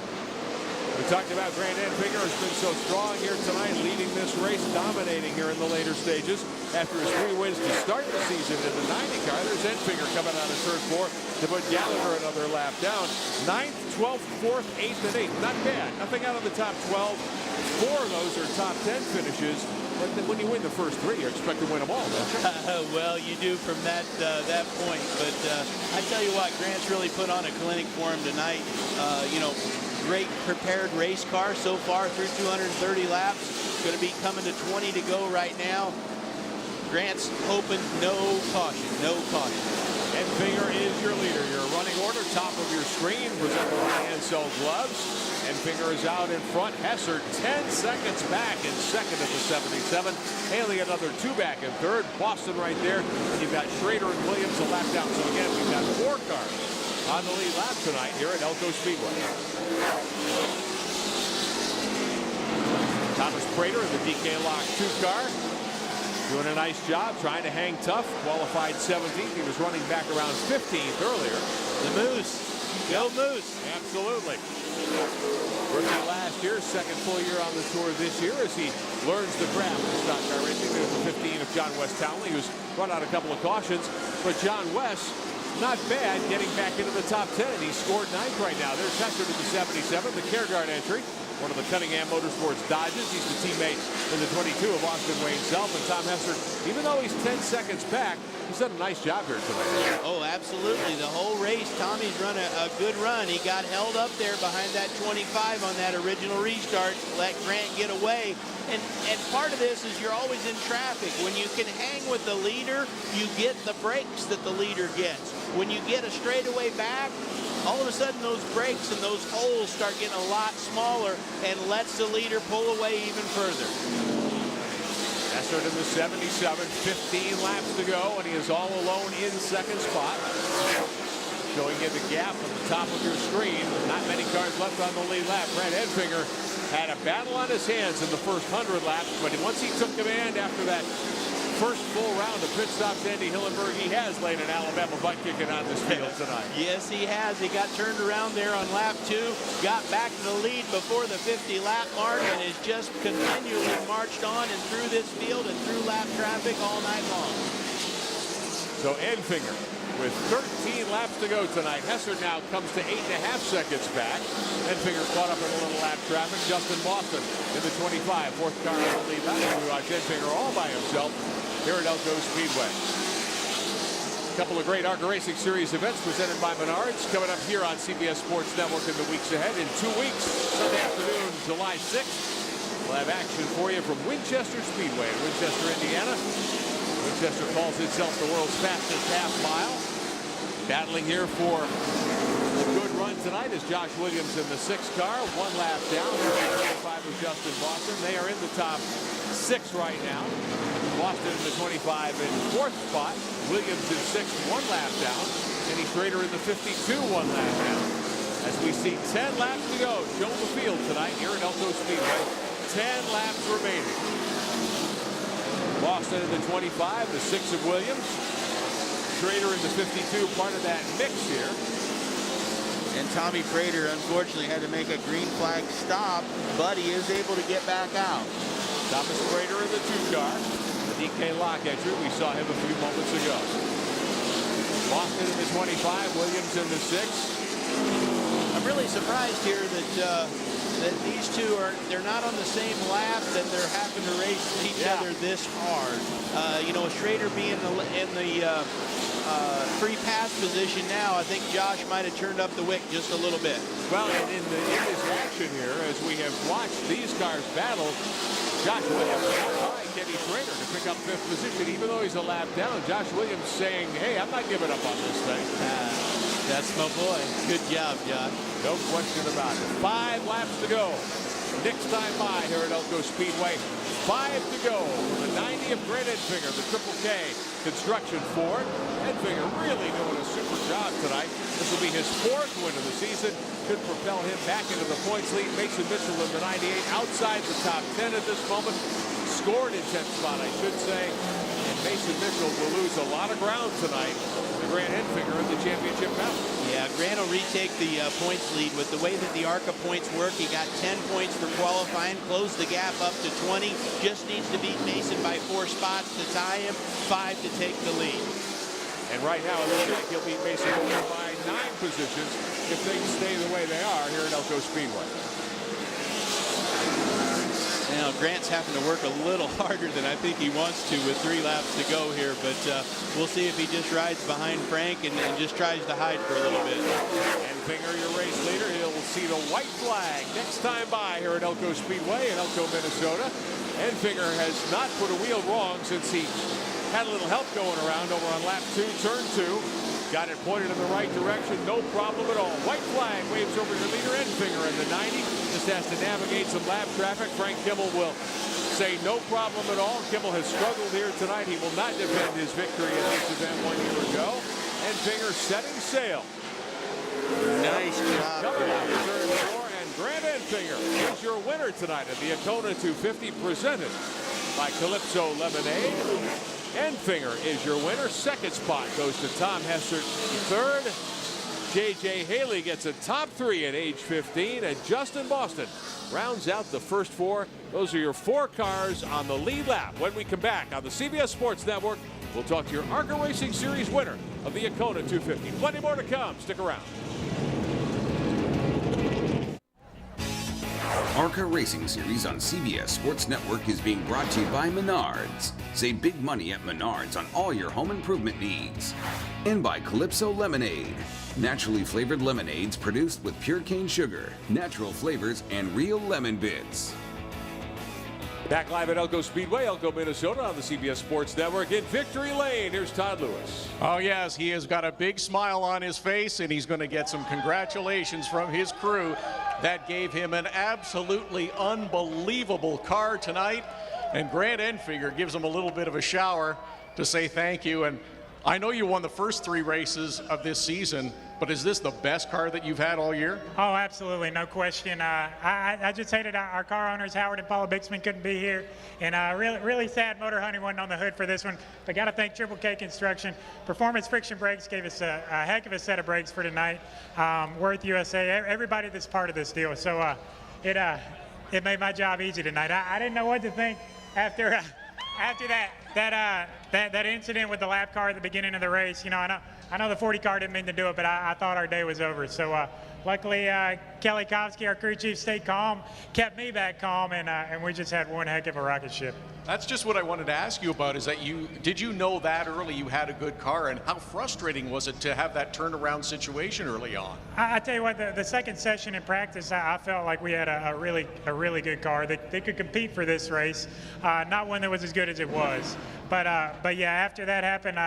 We talked about Grant Enfinger has been so strong here tonight, leading this race, dominating here in the later stages. After his 3 wins to start the season in the 90 car, there's Enfinger coming out of turn 4 to put Gallagher another lap down. 9th, 12th, 4th, 8th, and 8th. Not bad. Nothing out of the top 12. 4 of those are top 10 finishes. But when you win the first 3, you expect to win them all, don't you? Well, you do from that point. But I tell you what, Grant's really put on a clinic for him tonight. Great prepared race car so far through 230 laps. Going to be coming to 20 to go right now. Grant's hoping no caution, no caution. Enfinger is your leader. Your running order, top of your screen, presented by Ansel Gloves. Enfinger is out in front. Hesser 10 seconds back in second at the 77. Haley another 2 back in third. Boston right there. And you've got Schrader and Williams a lap down. So again, we've got 4 cars on the lead lap tonight here at Elko Speedway. Thomas Prater in the DK Lock 2 car. Doing a nice job, trying to hang tough. Qualified 17th. He was running back around 15th earlier. The Moose. Go Moose. Absolutely. Rookie last here, second full year on the tour this year as he learns the craft of stock car racing. There's the 15 of John West Townley, who's run out a couple of cautions. But John West, not bad getting back into the top 10. He scored 9th right now. There's Hester to the 77, the Careguard entry. One of the Cunningham Motorsports Dodges. He's the teammate in the 22 of Austin Wayne Self. And Tom Hester, even though he's 10 seconds back, he's done a nice job here tonight. Oh, absolutely. The whole race, Tommy's run a good run. He got held up there behind that 25 on that original restart, let Grant get away. And part of this is you're always in traffic. When you can hang with the leader, you get the breaks that the leader gets. When you get a straightaway back, all of a sudden those breaks and those holes start getting a lot smaller and lets the leader pull away even further. Hester to the 77, 15 laps to go, and he is all alone in second spot. Showing you the gap at the top of your screen. Not many cars left on the lead lap. Brad Edfinger had a battle on his hands in the first 100 laps, but once he took command after that first full round of pit stops, Andy Hillenberg, he has laid an Alabama butt kicking on this field tonight. Yes, he has. He got turned around there on lap 2, got back to the lead before the 50 lap mark, and has just continually marched on and through this field and through lap traffic all night long. So Edfinger with 13 laps to go tonight. Hester now comes to 8.5 seconds back. Edfinger caught up in a little lap traffic. Justin Boston in the 25, fourth car on the lead lap. We watch Edfinger all by himself here at Elko Speedway. A couple of great ARCA Racing Series events presented by Menards coming up here on CBS Sports Network in the weeks ahead. In 2 weeks, Sunday afternoon, July 6th, we'll have action for you from Winchester Speedway in Winchester, Indiana. Winchester calls itself the world's fastest half mile. Battling here for a good run tonight is Josh Williams in the 6th car. 1 lap down. 25 with Justin Boston. They are in the top 6 right now. Boston in the 25 in 4th spot. Williams in 6th, 1 lap down. Kenny Schrader in the 52, 1 lap down. As we see 10 laps to go. Show the field tonight here at Elko Speedway. 10 laps remaining. Boston in the 25, the 6 of Williams. Schrader in the 52, part of that mix here. And Tommy Prater unfortunately had to make a green flag stop, but he is able to get back out. Thomas Prater in the 2 car. The DK Lock entry, we saw him a few moments ago. Boston in the 25, Williams in the 6. I'm really surprised here that these two they're not on the same lap, that they're having to race each other this hard. You know, Schrader being in the free pass position now, I think Josh might have turned up the wick just a little bit. Well, in this action here, as we have watched these cars battle, Josh Williams behind Kenny Schrader to pick up 5th position, even though he's a lap down. Josh Williams saying, hey, I'm not giving up on this thing. That's my boy. Good job, Josh. No question about it. 5 laps to go. Next time by here at Elko Speedway. 5 to go. The 90 of Grant Edfinger, the Triple K Construction Ford. Edfinger really doing a super job tonight. This will be his 4th win of the season. Could propel him back into the points lead. Mason Mitchell in the 98 outside the top 10 at this moment. Scored in 10th spot, I should say. And Mason Mitchell will lose a lot of ground tonight. Grant Edfinger in the championship battle. Yeah, Grant will retake the points lead. With the way that the ARCA points work, he got 10 points for qualifying, closed the gap up to 20, just needs to beat Mason by 4 spots to tie him, 5 to take the lead. And right now, it looks like he'll beat Mason over by 9 positions if things stay the way they are here at Elko Speedway. Now, Grant's having to work a little harder than I think he wants to with 3 laps to go here, but we'll see if he just rides behind Frank and just tries to hide for a little bit. Edfinger, your race leader, he'll see the white flag next time by here at Elko Speedway in Elko, Minnesota. Edfinger has not put a wheel wrong since he had a little help going around over on lap 2, turn 2. Got it pointed in the right direction, no problem at all. White flag waves over your leader, Edfinger in the 90. Just has to navigate some lap traffic. Frank Kimmel will say no problem at all. Kimmel has struggled here tonight. He will not defend his victory in this event 1 year ago. Edfinger setting sail. Nice job. Coming out of turn 4, and Grant Edfinger is your winner tonight at the Akona 250 presented by Calypso Lemonade. Edfinger is your winner. 2nd spot goes to Tom Hester. 3rd, J.J. Haley gets a top 3 at age 15, and Justin Boston rounds out the first 4. Those are your 4 cars on the lead lap. When we come back on the CBS Sports Network, we'll talk to your ARCA Racing Series winner of the Akona 250. Plenty more to come. Stick around. ARCA Racing Series on CBS Sports Network is being brought to you by Menards. Save big money at Menards on all your home improvement needs. And by Calypso Lemonade. Naturally flavored lemonades produced with pure cane sugar, natural flavors, and real lemon bits. Back live at Elko Speedway, Elko, Minnesota on the CBS Sports Network in Victory Lane. Here's Todd Lewis. Oh, yes, he has got a big smile on his face, and he's going to get some congratulations from his crew. That gave him an absolutely unbelievable car tonight. And Grant Enfinger gives him a little bit of a shower to say thank you. And I know you won the first 3 races of this season, but is this the best car that you've had all year? Oh, absolutely, no question. I just hated our car owners, Howard and Paula Bixman, couldn't be here. And really sad Motor Honey wasn't on the hood for this one. But got to thank Triple K Construction. Performance Friction Brakes gave us a heck of a set of brakes for tonight. Worth USA, everybody that's part of this deal. So it made my job easy tonight. I didn't know what to think after that incident with the lap car at the beginning of the race. You know, I know the 40 car didn't mean to do it, but I thought our day was over. So luckily, Kelly Kovsky, our crew chief, stayed calm, kept me back calm, and we just had one heck of a rocket ship. That's just what I wanted to ask you about, is that did you know that early you had a good car, and how frustrating was it to have that turnaround situation early on? I tell you what, the second session in practice, I felt like we had a really good car. They could compete for this race, not one that was as good as it was. But yeah, after that happened,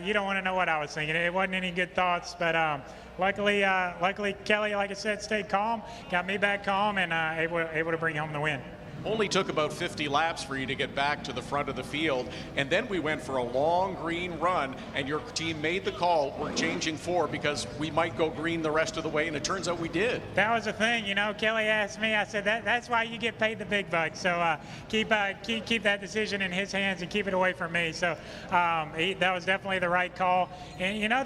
you don't want to know what I was thinking. It wasn't any good thoughts, but luckily Kelly, like I said, stayed calm, got me back calm, and able to bring home the win. Only took about 50 laps for you to get back to the front of the field, and then we went for a long green run, and your team made the call, we're changing 4 because we might go green the rest of the way, and it turns out we did. That was the thing, you know. Kelly asked me, I said, that's why you get paid the big bucks. So keep that decision in his hands and keep it away from me. So that was definitely the right call. And you know,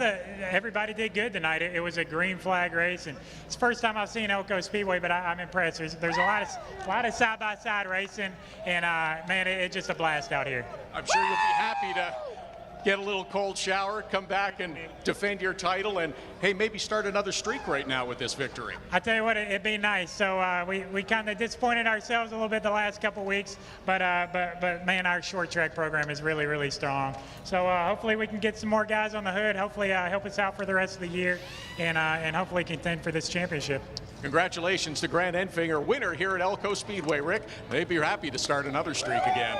everybody did good tonight. It was a green flag race, and it's the first time I've seen Elko Speedway, but I'm impressed. There's a lot of side-by-side racing, and man, it's just a blast out here. I'm sure you'll be happy to get a little cold shower, come back and defend your title, and hey, maybe start another streak right now with this victory. I tell you what, it'd be nice. So we kind of disappointed ourselves a little bit the last couple weeks, but man, our short track program is really strong. So hopefully we can get some more guys on the hood. Hopefully help us out for the rest of the year, and hopefully contend for this championship. Congratulations to Grant Enfinger, winner here at Elko Speedway. Rick, maybe you're happy to start another streak again.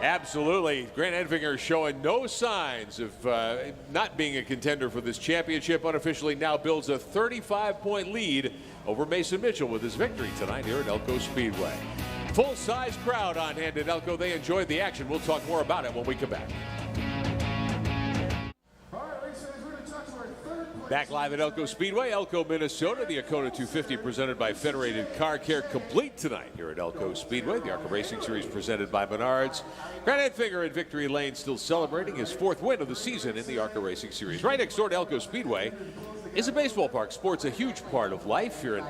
Absolutely. Grant Enfinger showing no signs of not being a contender for this championship. Unofficially now builds a 35-point lead over Mason Mitchell with his victory tonight here at Elko Speedway. Full-size crowd on hand at Elko. They enjoyed the action. We'll talk more about it when we come back. Back live at Elko Speedway, Elko, Minnesota. The Akona 250 presented by Federated Car Care, complete tonight here at Elko Speedway. The ARCA Racing Series presented by Menards. Grant Enfinger in Victory Lane still celebrating his 4th win of the season in the ARCA Racing Series. Right next door to Elko Speedway is a baseball park. Sport's a huge part of life here in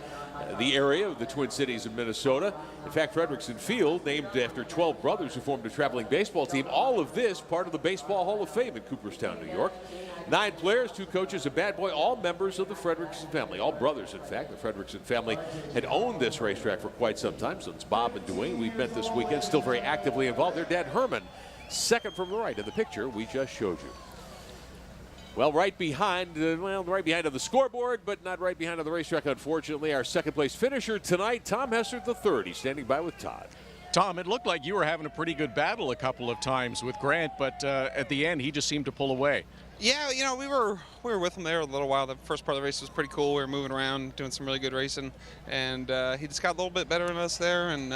the area of the Twin Cities of Minnesota. In fact, Frederickson Field, named after 12 brothers who formed a traveling baseball team. All of this part of the Baseball Hall of Fame in Cooperstown, New York. 9 players, 2 coaches, a bad boy, all members of the Frederickson family, all brothers, in fact. The Frederickson family had owned this racetrack for quite some time, since Bob and Dwayne. We've met this weekend, still very actively involved. Their dad, Herman, second from the right in the picture we just showed you. Well, right behind on the scoreboard, but not right behind on the racetrack, unfortunately. Our second place finisher tonight, Tom Hessert III. He's standing by with Todd. Tom, it looked like you were having a pretty good battle a couple of times with Grant, but at the end, he just seemed to pull away. Yeah, you know, we were with him there a little while. The first part of the race was pretty cool. We were moving around, doing some really good racing, and he just got a little bit better than us there, and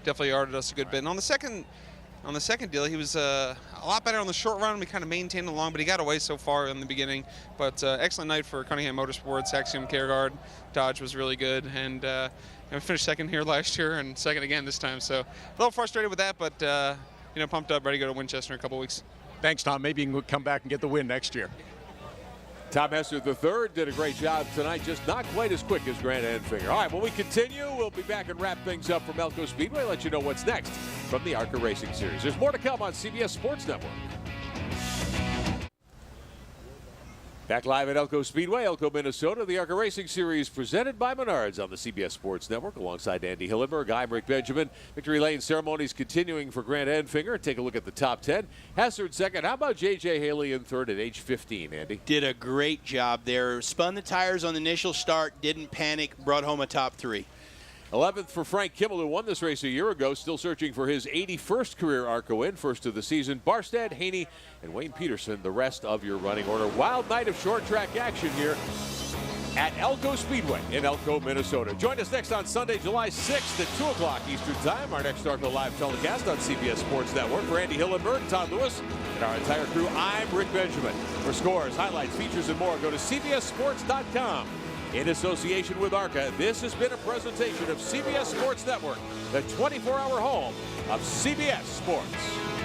definitely yarded us a good bit. And on the second deal, he was a lot better on the short run. We kind of maintained along, but he got away so far in the beginning. But excellent night for Cunningham Motorsports. Axiom Careguard Dodge was really good, and we finished second here last year and second again this time. So a little frustrated with that, but you know, pumped up, ready to go to Winchester in a couple weeks. Thanks, Tom. Maybe you can come back and get the win next year. Tom Hester III did a great job tonight, just not quite as quick as Grant Enfinger. All right, when we continue, we'll be back and wrap things up from Elko Speedway, let you know what's next from the ARCA Racing Series. There's more to come on CBS Sports Network. Back live at Elko Speedway, Elko, Minnesota. The ARCA Racing Series presented by Menards on the CBS Sports Network alongside Andy Hillenberg. I'm Rick Benjamin. Victory lane ceremonies continuing for Grant Enfinger. Take a look at the top 10. Hester in second. How about J.J. Haley in third at age 15, Andy? Did a great job there. Spun the tires on the initial start, didn't panic, brought home a top 3. 11th for Frank Kimmel, who won this race a year ago, still searching for his 81st career ARCA win, first of the season. Barstad, Haney, and Wayne Peterson, the rest of your running order. Wild night of short track action here at Elko Speedway in Elko, Minnesota. Join us next on Sunday, July 6th at 2 o'clock Eastern Time. Our next ARCA live telecast on CBS Sports Network. For Andy Hillenberg, Todd Lewis, and our entire crew, I'm Rick Benjamin. For scores, highlights, features, and more, go to cbssports.com. In association with ARCA, this has been a presentation of CBS Sports Network, the 24-hour home of CBS Sports.